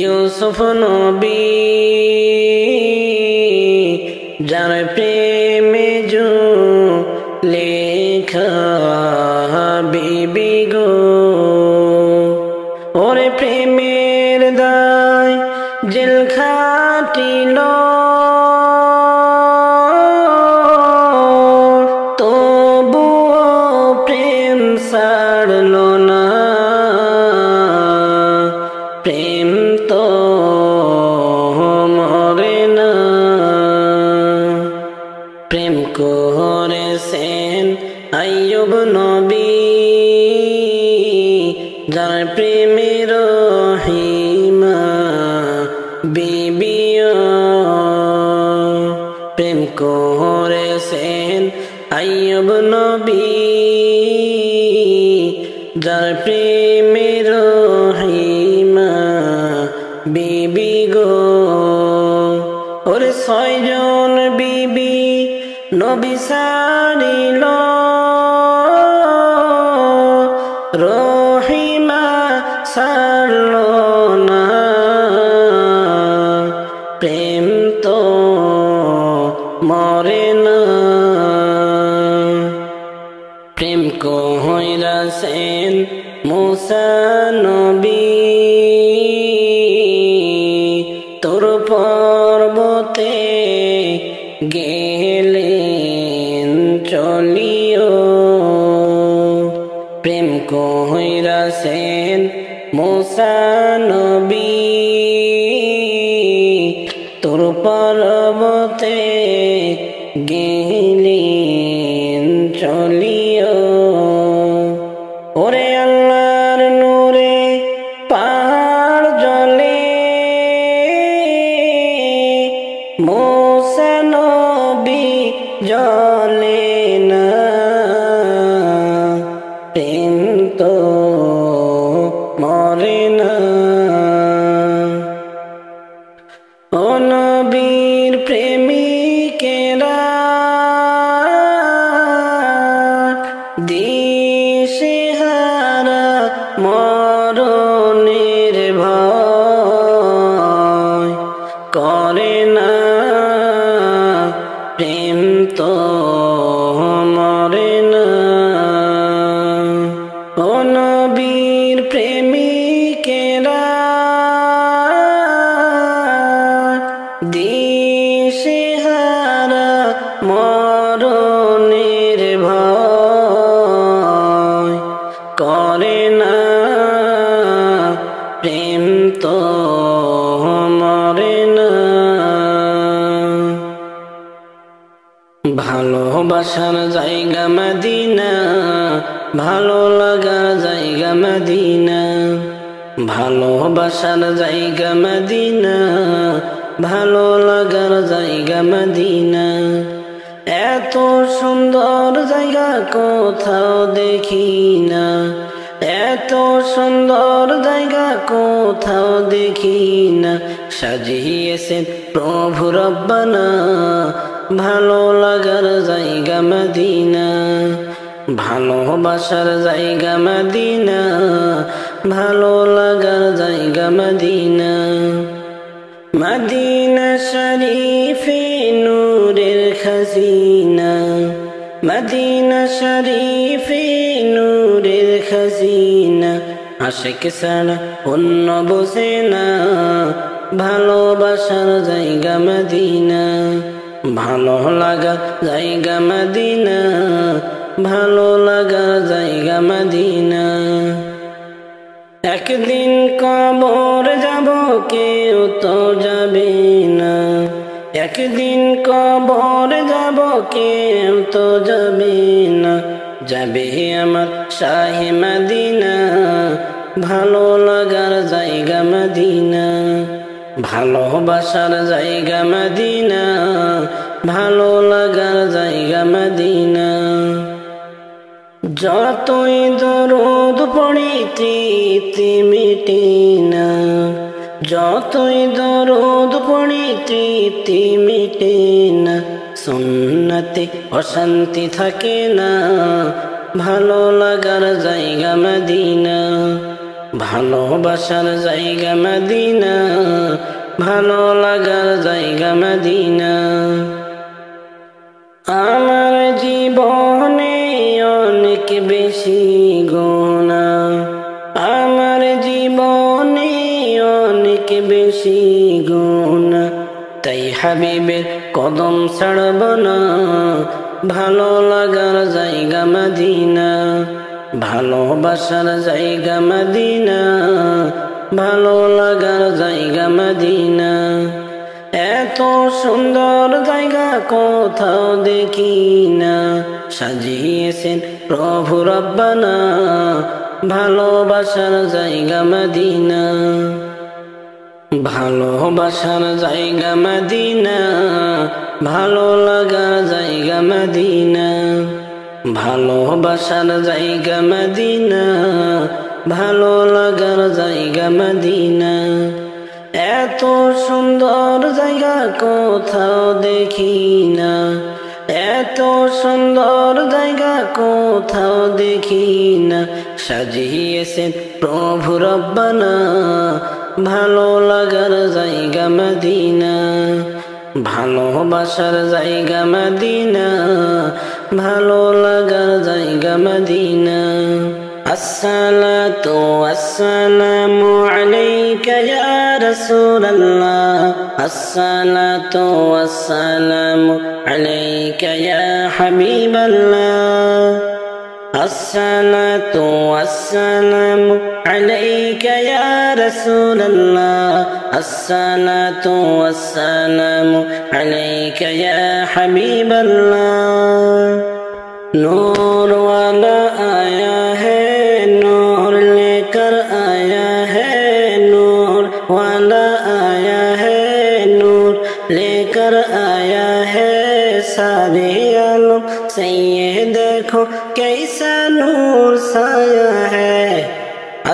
ইউসুফ নবী, যার প্রেমে লেখা বিবি গো। ওরে প্রেমের দায় জেল খাটিল, তবুও প্রেম ছাড়ল না, প্রেম তো মরে না। প্রেম করেছেন আইয়ুব নবী, যার প্রেমে রহিমা বিবিও। প্রেম করেছেন আইয়ুব নবী, যার প্রেমে রহিমা বিবি গো। ওরে 6 জন বিবি নবী ছাড়িল, রহিমা ছাড়ল না, প্রেম তো মরে না। প্রেম কইরাছেন মূসা নবী, তোর পর্বতে গেলেন চলিও। প্রেম কইরাছেন মূসা নবী, তোর পর্বতে গেলেন চলিও। ওরে আল্লাহর নূরে পাহাড় জ্বলে, মূসা নবী জ্বলে করে না। ও নবীর প্রেমিকেরা দিশেহারা মরণের ভয় করে না। প্রেম তো মরে না। ও নবীর প্রেমিকেরা দিশেহারা মরণের ভয় করে না। প্রেম তো মরে না। ভালোবাসার জায়গা মদিনা, ভালো লাগার জায়গা মদিনা। ভালোবাসার জায়গা মদিনা, ভালো লাগার জায়গা মদিনা। এত সুন্দর জায়গা কোথাও দেখি না। এত সুন্দর জায়গা কোথাও দেখি না। সাজিয়েছেন প্রভু রব্বানা ভালো লাগার জায়গা মদিনা। ভালোবাসার জায়গা মদিনা, ভালো লাগার জায়গা মদিনা। মদিনা শরীফে নূরের খাজিনা। মদিনা শরীফে নূরের খাজিনা। আশিক ছাড়া অন্য বোঝে না ভালোবাসার জায়গা মদিনা। ভালো লাগা জায়গা মদিনা, ভালো লাগার জায়গা মদিনা। একদিন কবর যাব কেউ তো যাবে না। একদিন কবর যাব কেউ তো যাবে না। যাবে আমার শাহে মদিনা, ভালো লাগার জায়গা মদিনা। ভালোবাসার জায়গা মদিনা, ভালো লাগার জায়গা মদিনা। যতই দরুদ পড়ি তৃপ্তি মিটে না। যতই দরুদ পড়ি তৃপ্তি মিটে না। সুন্নতে অশান্তি থাকে না, ভালো লাগার জায়গা মদিনা। ভালোবাসার জায়গা মদিনা, ভালো লাগার জায়গা মদিনা। আমার জীবনে অনেক বেশি গুনাহ। আমার জীবনে অনেক বেশি গুনাহ। তাই হাবিবের কদম ছাড়ব না, ভালো লাগার জায়গা মদিনা। ভালোবাসার জায়গা মদিনা, ভালো লাগার জায়গা মদিনা। এত সুন্দর জায়গা কোথাও দেখি না। সাজিয়েছেন প্রভু রব্বানা ভালোবাসার জায়গা মদিনা। ভালোবাসার জায়গা মদিনা, ভালো লাগার জায়গা মদিনা। ভালোবাসার জায়গা মদিনা, ভালো লাগার জায়গা মদিনা। এত সুন্দর জায়গা কোথাও দেখি না। এত সুন্দর জায়গা কোথাও দেখি না। সাজিয়েছেন প্রভু রব্বানা ভালো লাগার জায়গা মদিনা। ভালোবাসার জায়গা মদিনা, ভালো লাগার জায়গা মদিনা। আসসালাতু ওয়াসসালামু আলাইকা ইয়া রাসূলুল্লাহ। আসসালাতু ওয়াসসালামু আলাইকা ইয়া হাবিবাল্লাহ। আসসালাতু ওয়াসসালামু আলাইকা ইয়া রাসূলুল্লাহ। আসসালাতু ওয়াসসালামু আলাইকা ইয়া হাবিবাল্লাহ। नूर वाला आया है, नूर लेकर आया है। नूर वाला आया है, नूर लेकर आया है। सारे आलम से ये देखो कैसा नूर साया है।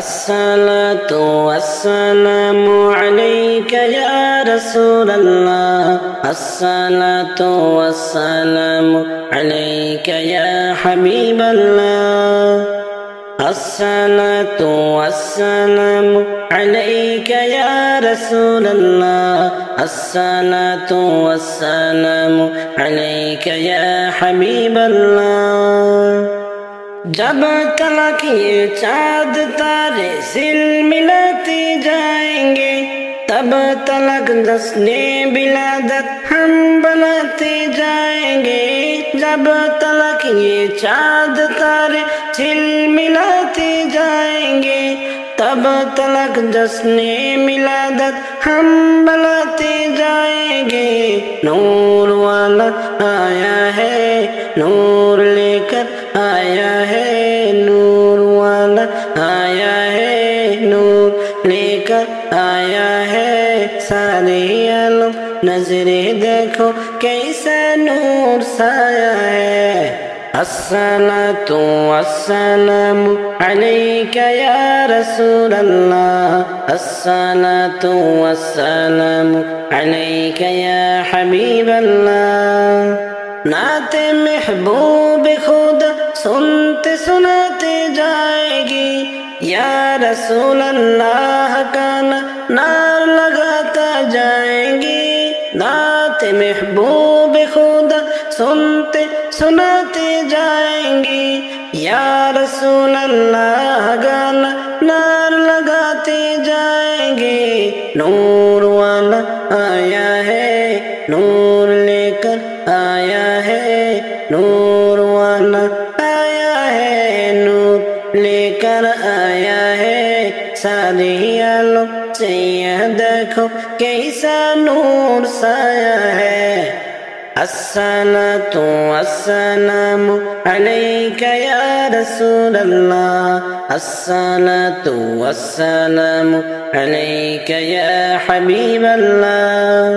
الصلاة والسلام عليك يا رسول الله الصلاة والسلام عليك يا حبيب الله الصلاة والسلام عليك يا رسول الله الصلاة والسلام عليك يا حبيب الله جب تلک یہ چاند تارے سل ملاتے جائیں گے تب تلک دسنے ولادت ہم بناتے جائیں گے جب تلک یہ چاند تارے سل ملاتے جائیں گے تب تلک دسنے ولادت ہم بناتے جائیں گے نور والا آیا ہے نور لے کر آیا ہے نور والا آیا ہے نور لے کر آیا ہے سارے عالم نظرے دیکھو کیسا نور سایہ ہے الصلاة والسلام عليك يا رسول الله الصلاة والسلام عليك يا حبيب الله نعت محبوب خدا سنتے سناتے جائے گی یا رسول اللہ کا نعرہ لگاتا جائیں گی نعت محبوب خدا سنتے سناتے جائیں گی یا رسول اللہ کا نعرہ لگاتے جائیں گے نور والا آیا ہے نور لے کر آیا ہے نور والا آیا ہے نور لے کر آیا ہے سارے عالم سے یہ دیکھو کیسا نور سایہ ہے الصلاة والسلام عليك يا رسول الله الصلاة والسلام عليك يا حبيب الله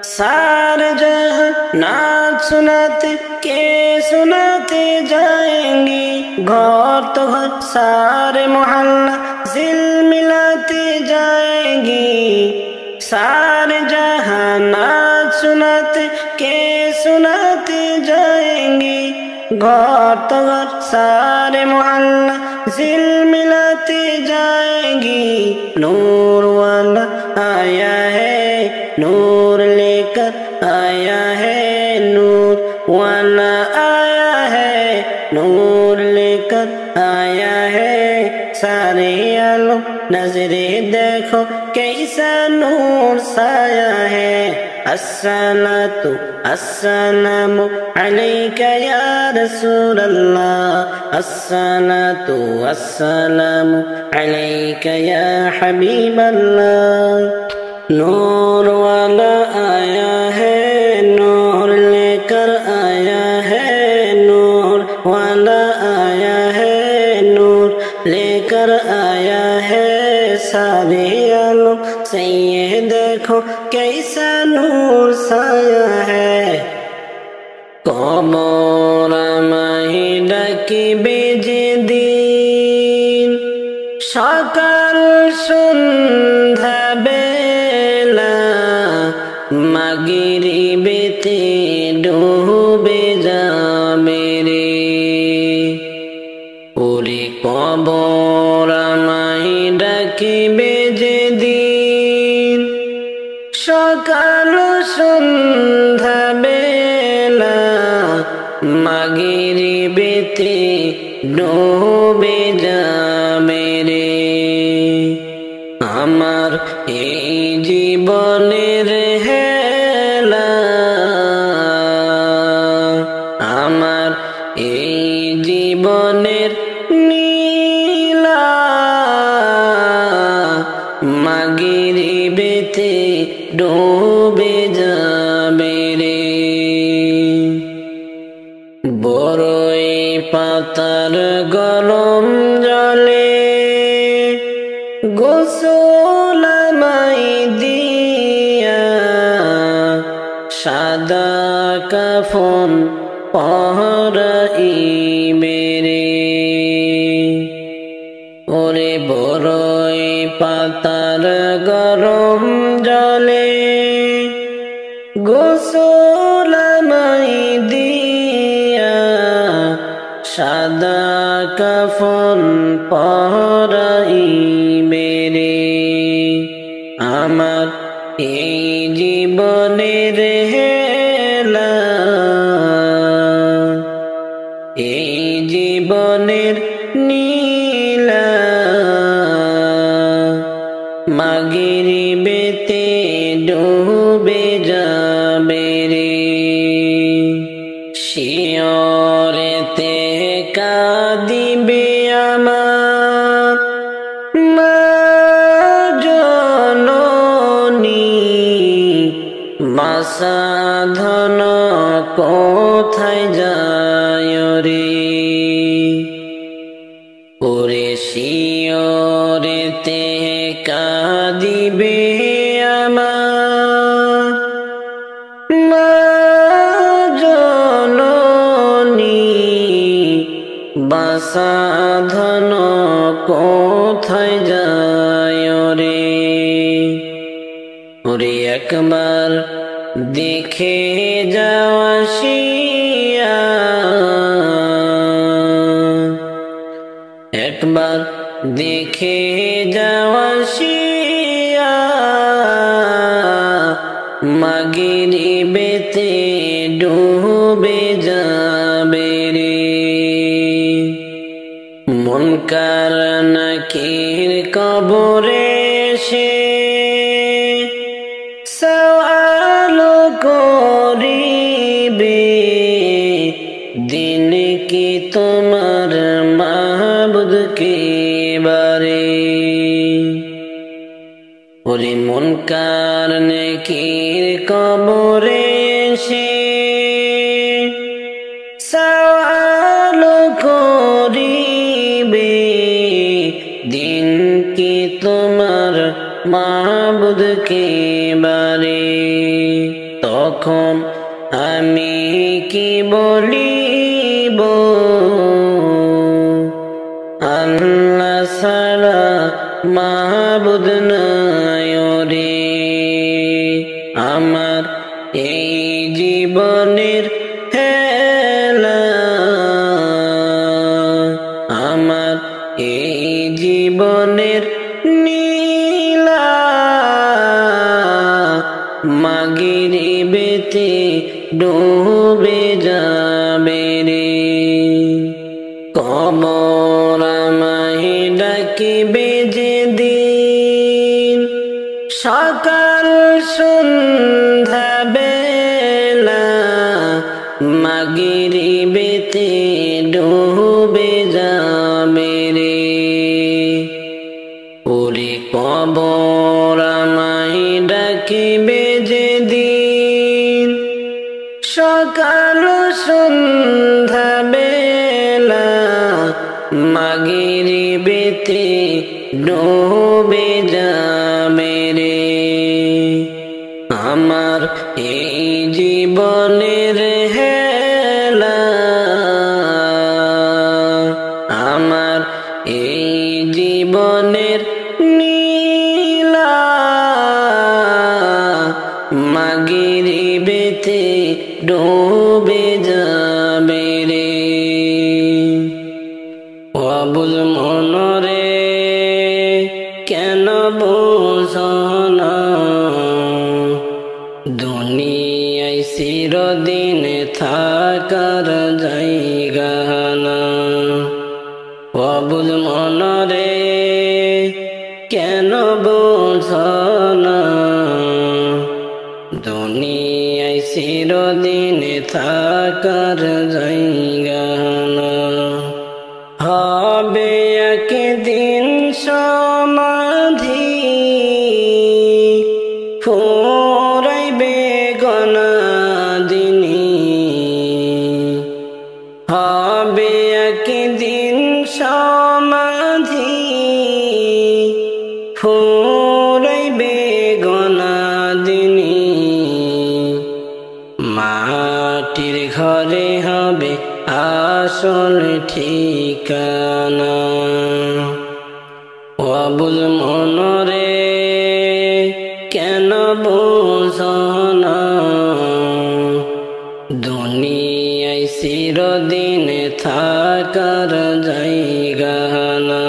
سارے جہاں نعت سناتے کے سناتے جائیں گی گھر تو گھر سارے محلہ ذل ملاتے جائیں گی سارے جہاں نعت سناتے کے سناتے جائیں گی گھر تو گھر سارے محلہ ذل ملاتے جائیں گی نور والا آیا ہے نور لے کر آیا ہے نور والا آیا ہے نور لے کر آیا ہے سارے عالم نظرے دیکھو کیسا نور سایہ ہے الصلاة السلام عليك يا رسول الله الصلاة والسلام عليك يا حبيب الله نور والا آیا ہے نور لے کر آیا ہے نور والا آیا ہے نور لے کر آیا ہے سارے عالم سے یہ دیکھو کیسا نور سایہ ہے قبر ماہی ڈکی بیجے دین সকাল সন্ধ্যা বেলা মাগরিবেতে ডুবে যাবে রে ওরে কবর আমায় ডাকিবে যেদিন সকাল সন্ধ্যা বেলা মাগরিবেতে ডুবে যাবে রে আমার এই জীবনের হেলা আমার এই জীবনের নীলা মাগরিবেতে ডুবে যাবে রে বড়ই পাতার গরম জলে গোসল আমায় দিয়া সাদা কাফন পরাইবে রে ওরে বড় পাতার গরম জলে গোসল আমায় দিয়া সাদা কাফন পরাইবে রে। আমার এই জীবনের হেলা, এই জীবনের নীলা মাগরিবেতে ডুবে যাবে রে। শিয়রেতে কাঁদিবে আমার মা জননী, মাসাধন কোথায় যায় রে। ওরে শিয়রেতে কাঁদিবে আমার মা জননী, বাসাধন কোথায় যায় রে। ওরে একবার দেখে যাওয়া শিয়া, একবার দেখে যাওয়া শিয়া মাগরিবেতে ডুবে যাবে রে। মুনকার নাকির কবরে সে সওয়াল করিবে, দিন কি তোমার মাবুদ কে বারে। ওরে মুনকার নাকির কবরে সে সওয়াল করিবে, দিন কি তোমার মাবুদ কে বারে। তখন আমি কি বলিব, আল্লাহ ছাড়া মাবুদ নাই রে। আমার এই জীবনের হেলা, আমার এই জীবনের নীলা মাগরিবেতে ডুবে যাবে রে। কবর আমায় ডাকিবে যেদিন, সকাল সন্ধ্যা বেলা মাগরিবেতে ডুবে যাবে রে। ওরে কবর আমায় ডাকিবে যেদিন, সকাল সন্ধ্যা বেলা মাগরিবেতে ডুবে যাবে রে। আমার এই জীবনের হেলা, আমার এই জীবনের নীলা মাগরিবেতে ডুবে যাবে রে। আবুল মনরে কেন বোঝো না, দুনিয়ায় চিরদিন থাকার জায়গা না। আবুল মনরে কেন বোঝো না, দুনিয়ায় চিরদিন থাকার জায়গা না। হবে একদিন সমাধি, ফুরাইবে গণাদিনী। হবে একদিন সমাধি, ফুরাইবে গণাদিনী। মাটির ঘরে হবে আসল ঠিকানা। আবুল মন থাকার জায়গা না।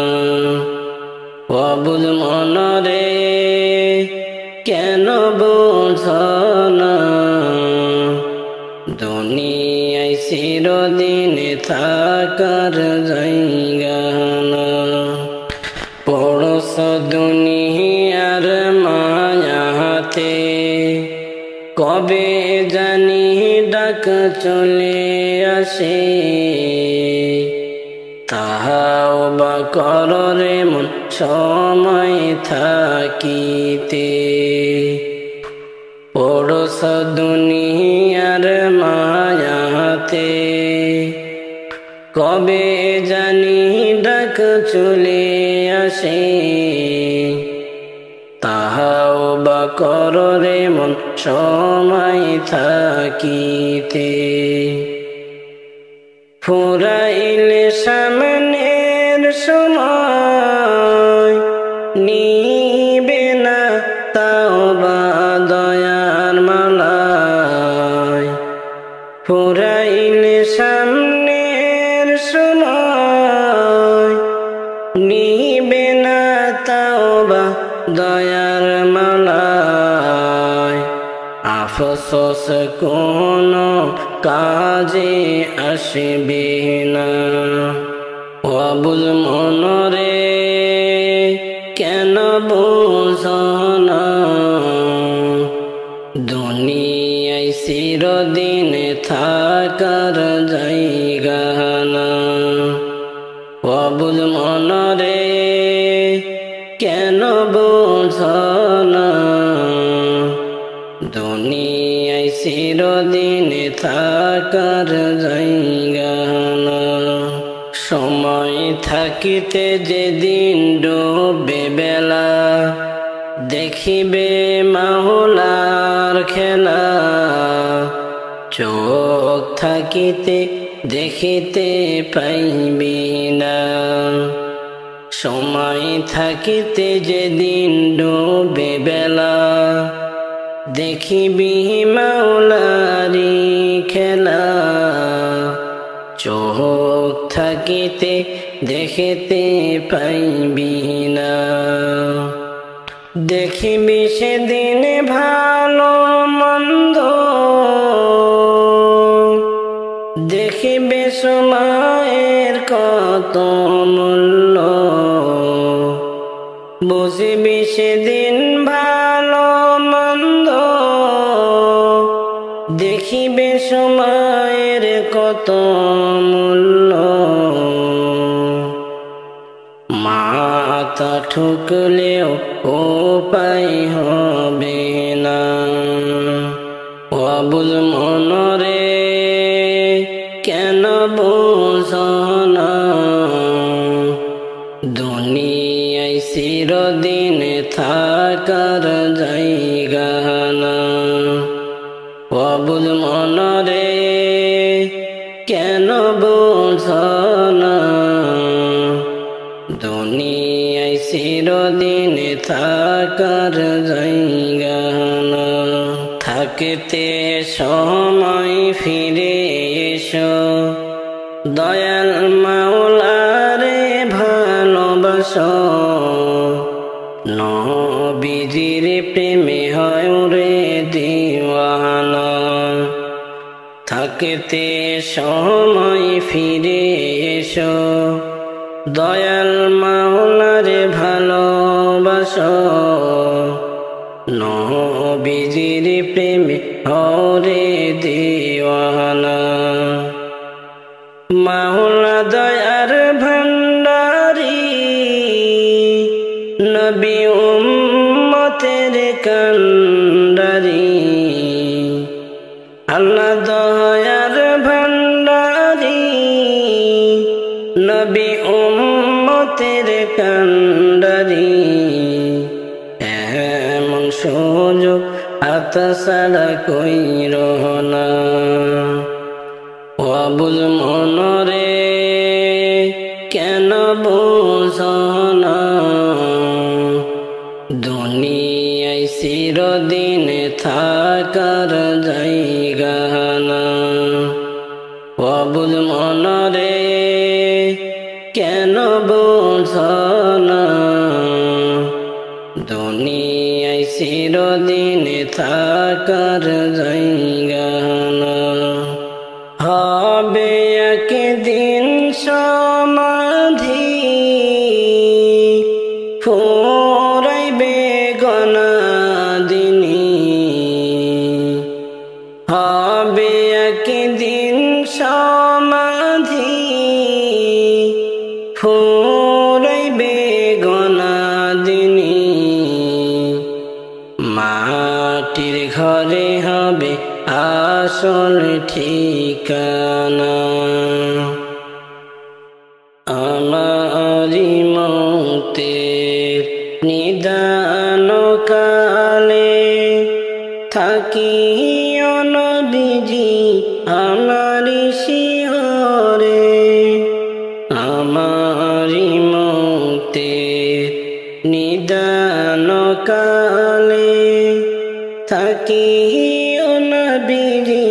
অবুঝ মনরে কেন বোঝো না, দুনিয়ায় চিরদিন থাকার জায়গা না। পড়ছ দুনিয়ার মায়াতে, কবে জানি ডাক চলে আসে, তাহাও বা কররে মন সময় থাকিতে। পড়ছ দুনিয়ার মায়াতে, কবে জানি ডাক চলে আসে, তাহাও বা কররে মন সময় থাকিতে। ফুরাইলে সামনের সময়, নিবে না তাও বা দয়ার মালায়। ফুরাইলে সামনের সময়, নিবে না তাও বা দয়ার মালায়। আফসোস কোনো কাজে আসবে না। অবুঝ মনরে কেন বোঝো না, দুনিয়ায় চিরদিন থাকার জায়গা না। অবুঝ মনরে কেন বোঝো না, দুনিয়ায় চিরদিন থাকার জায়গা না। সময় থাকিতে যেদিন ডুবে বেলা, দেখিবে মাওলার খেলা। চোখ থাকিতে দেখিতে পাইবি না, সময় থাকিতে যেদিন ডুবে বেলা, দেখিবি মাওলারি খেলা। চোখ থাকিতে দেখিতে পাইবি না, দেখিবি সেদিন ভালো মন্দ, দেখিবে সময়ের কত মূল্য। বুঝিবি সেদিন ভালো মন্দ, দেখিবে সময়ের কত মূল্য। মাথা ঠুকলেও উপায় হবে না। অবুঝ মনরে কেন বোঝো না, দুনিয়ায় চিরদিন থাকার জায়গা না। অবুঝ মনরে কেন বোঝো না, দুনিয়ায় চিরদিন থাকার জায়গা না। থাকতে সময় ফিরে এসো, দয়াল মাওলারে ভালোবাসো। নবীজির প্রেমে হয় রে দিওয়ানা, থাকতে সময় ফিরে এসো, দয়াল মাওলারে ভালোবাসো। নবীজির প্রেমে হরে দিওয়ানা। মাওলা দয়ার ভান্ডারি, নবী উম্মতের কান্ডারি। আল্লাহ দয়ার ভান্ডারি, নবী উম্মতের কান্ডারি। এমন সুযোগ হাতছাড়া কইরো না। অবুঝ মনরে কেন বোঝো না, দুনিয়ায় চিরদিন থাকার জায়গা না। অবুঝ মনরে বোঝনা দুনিয়ায় চিরদিন থাকার জায়গা না হবে একদিন সমাধি ফুরাইবে গণাদিনী হবে একদিন সমাধি ফুরাইবে গণাদিনী মাটির ঘরে হবে আসল ঠিকানা আমারি মৌতের নিদান কালে থাকিও নবীজি আমারি শিয়রে আমারি মৌতের নিদান কালে থাকিও নবীজি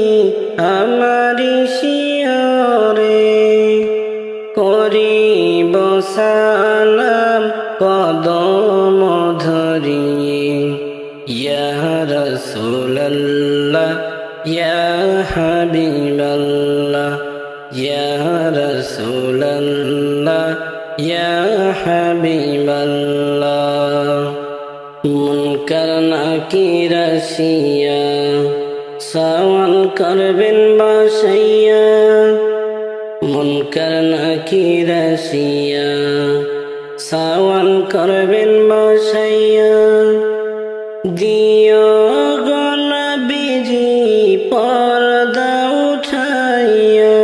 আমারি শিয়রে করিব সালাম কদম ধরিয়ে ইয়া রাসূলুল্লাহ ইয়া হাবিবাল্লাহ ইয়া রাসূলুল্লাহ ইয়া হাবিবাল্লাহ মুনকার নাকির আসিয়া সওয়াল করবেন বাসাইয়া মুনকার নাকির আসিয়া সওয়াল করবেন বাসাইয়া দিও গো নবীজি পর্দা উঠাইয়া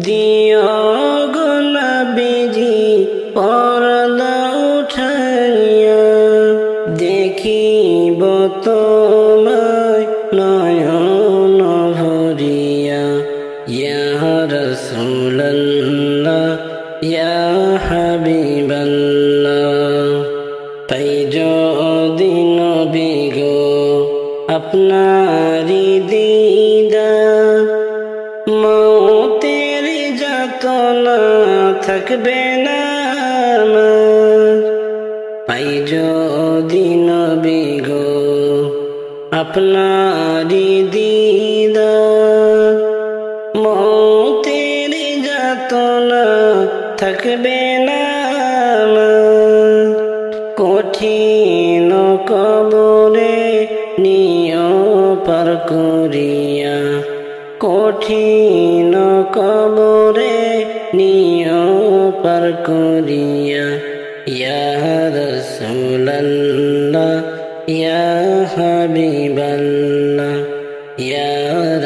দিও গো নবীজি পর্দা উঠাইয়া দেখিব তোমায় নয়ন ভরিয়া ইয়া রাসূলুল্লাহ ইয়া হাবিবাল্লাহ তাই যদি নবী গো আপনারি দিদার মৌতের যাতনা থাকবে না পাই যদি নবী গো আপনারি দিদার মৌতের যাতনা থাকবে না কঠিন কবরে নিয় পার করিয়া কঠিন কবরে নিয় পার করিয়া ইয়া রাসূলুল্লাহ ইয়া হাবিবাল্লাহ ইয়া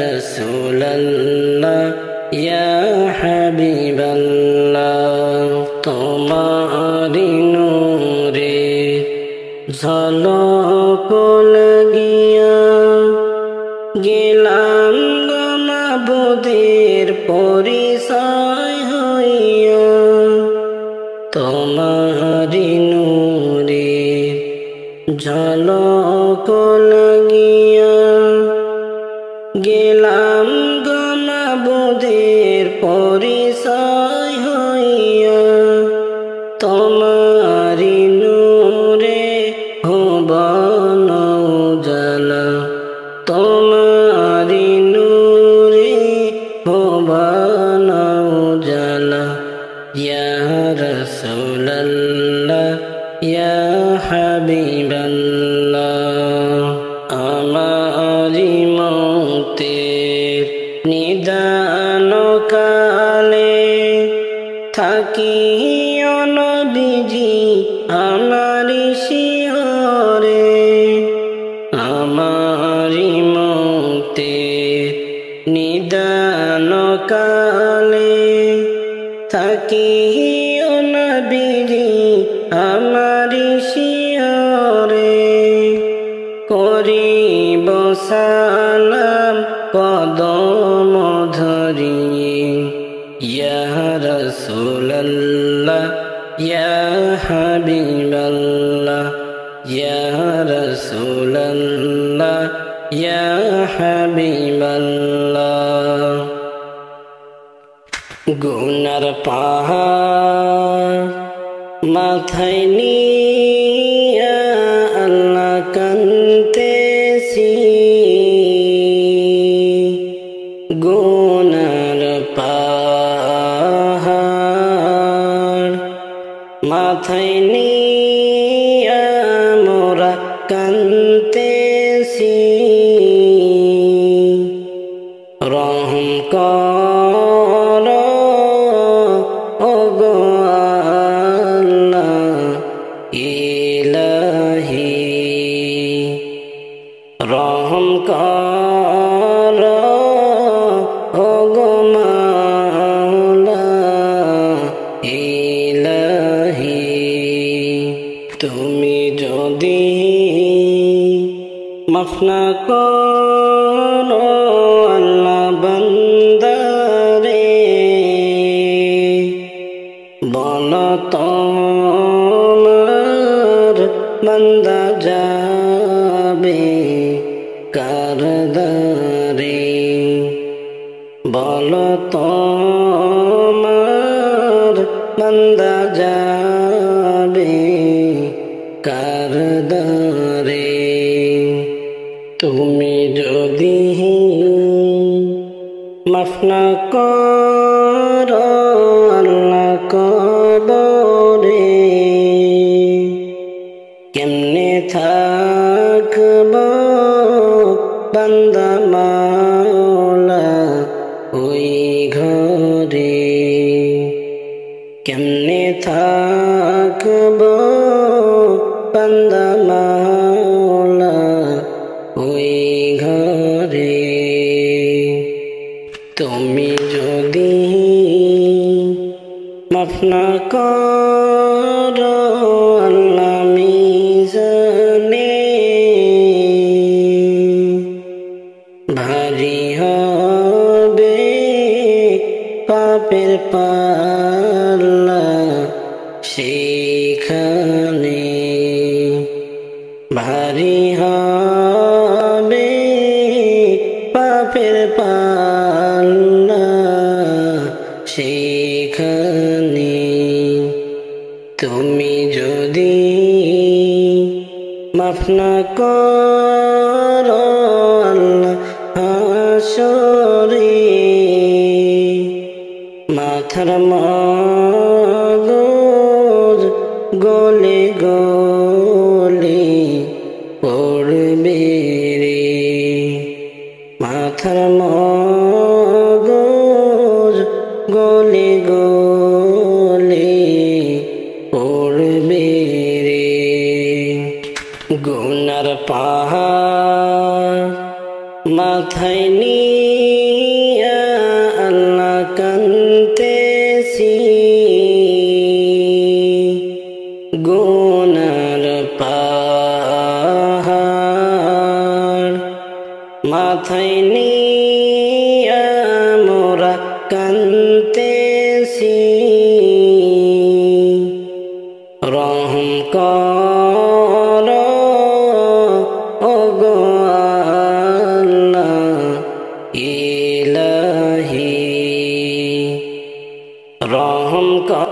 রাসূলুল্লাহ ইয়া হাবিবাল্লাহ তোমারি নূরে ঝলক লাগিয়া গেলাম গো মাবুদের পরিচয় হইয়া তোমারি নূরে ঝলক লাগিয়া গেলাম গো মাবুদের পরিচয় হইয়া তোমারি নূরে ভুবন উজালা তোমারি নূরে ভুবন উজালা ইয়া রাসূলুল্লাহ ইয়া হাবিবাল্লাহ আমারি মৌতের নিদান কালে থাকিও নবীজি আমারি শিয়রে আমারি মৌতের নিদান কালে থাকিও নবীজি আমারি শিয়রে করিব সালাম কদম ধরিয়ে ইয়া রাসূলুল্লাহ ইয়া হাবিবাল্লাহ ইয়া রাসূলুল্লাহ ইয়া হাবিবাল্লাহ গুনার পাহাড় মাথায় নিয়া আল্লাহ কান্দেছি গুনার পাহাড় মাথায় নিয়া মোরা কান্দেছি রহম কর ওগো আল্লাহ ইলাহি রহম কর ওগো মাওলা ইলাহি তুমি যদি মাফ না করো আল্লাহ বান্দারে বলো তোমার বান্দা যাবে কার দ্বারে বলো তোমার বান্দা যাবে কার দ্বারে তুমি যদি মাফ না করো আল্লাহ কবরে কেমনে থাকব বান্দা মাওলা ওই ঘরে কেমনে থাকব বান্দা মাওলা ওই ঘরে তুমি যদি মাফ না করো আল্লাহ মিজানে ভারী হবে পাপের পাল্লা সেখানে ভারী হবে পাপের পাল্লা সেখানে তুমি যদি মাফ না করো আল্লাহ হাসরে মাথার মগজ গলে গলে পড়বে রে মাথার মগজ গলে গলে পড়বে রে গুনার পাহাড় মাথায় নিয়া আল্লাহ কান্দেছি গুনার পাহাড় মাথায় নিয়া মোরা কান্দেছি রহম কর ওগো আল্লাহ ইলাহি রহম কর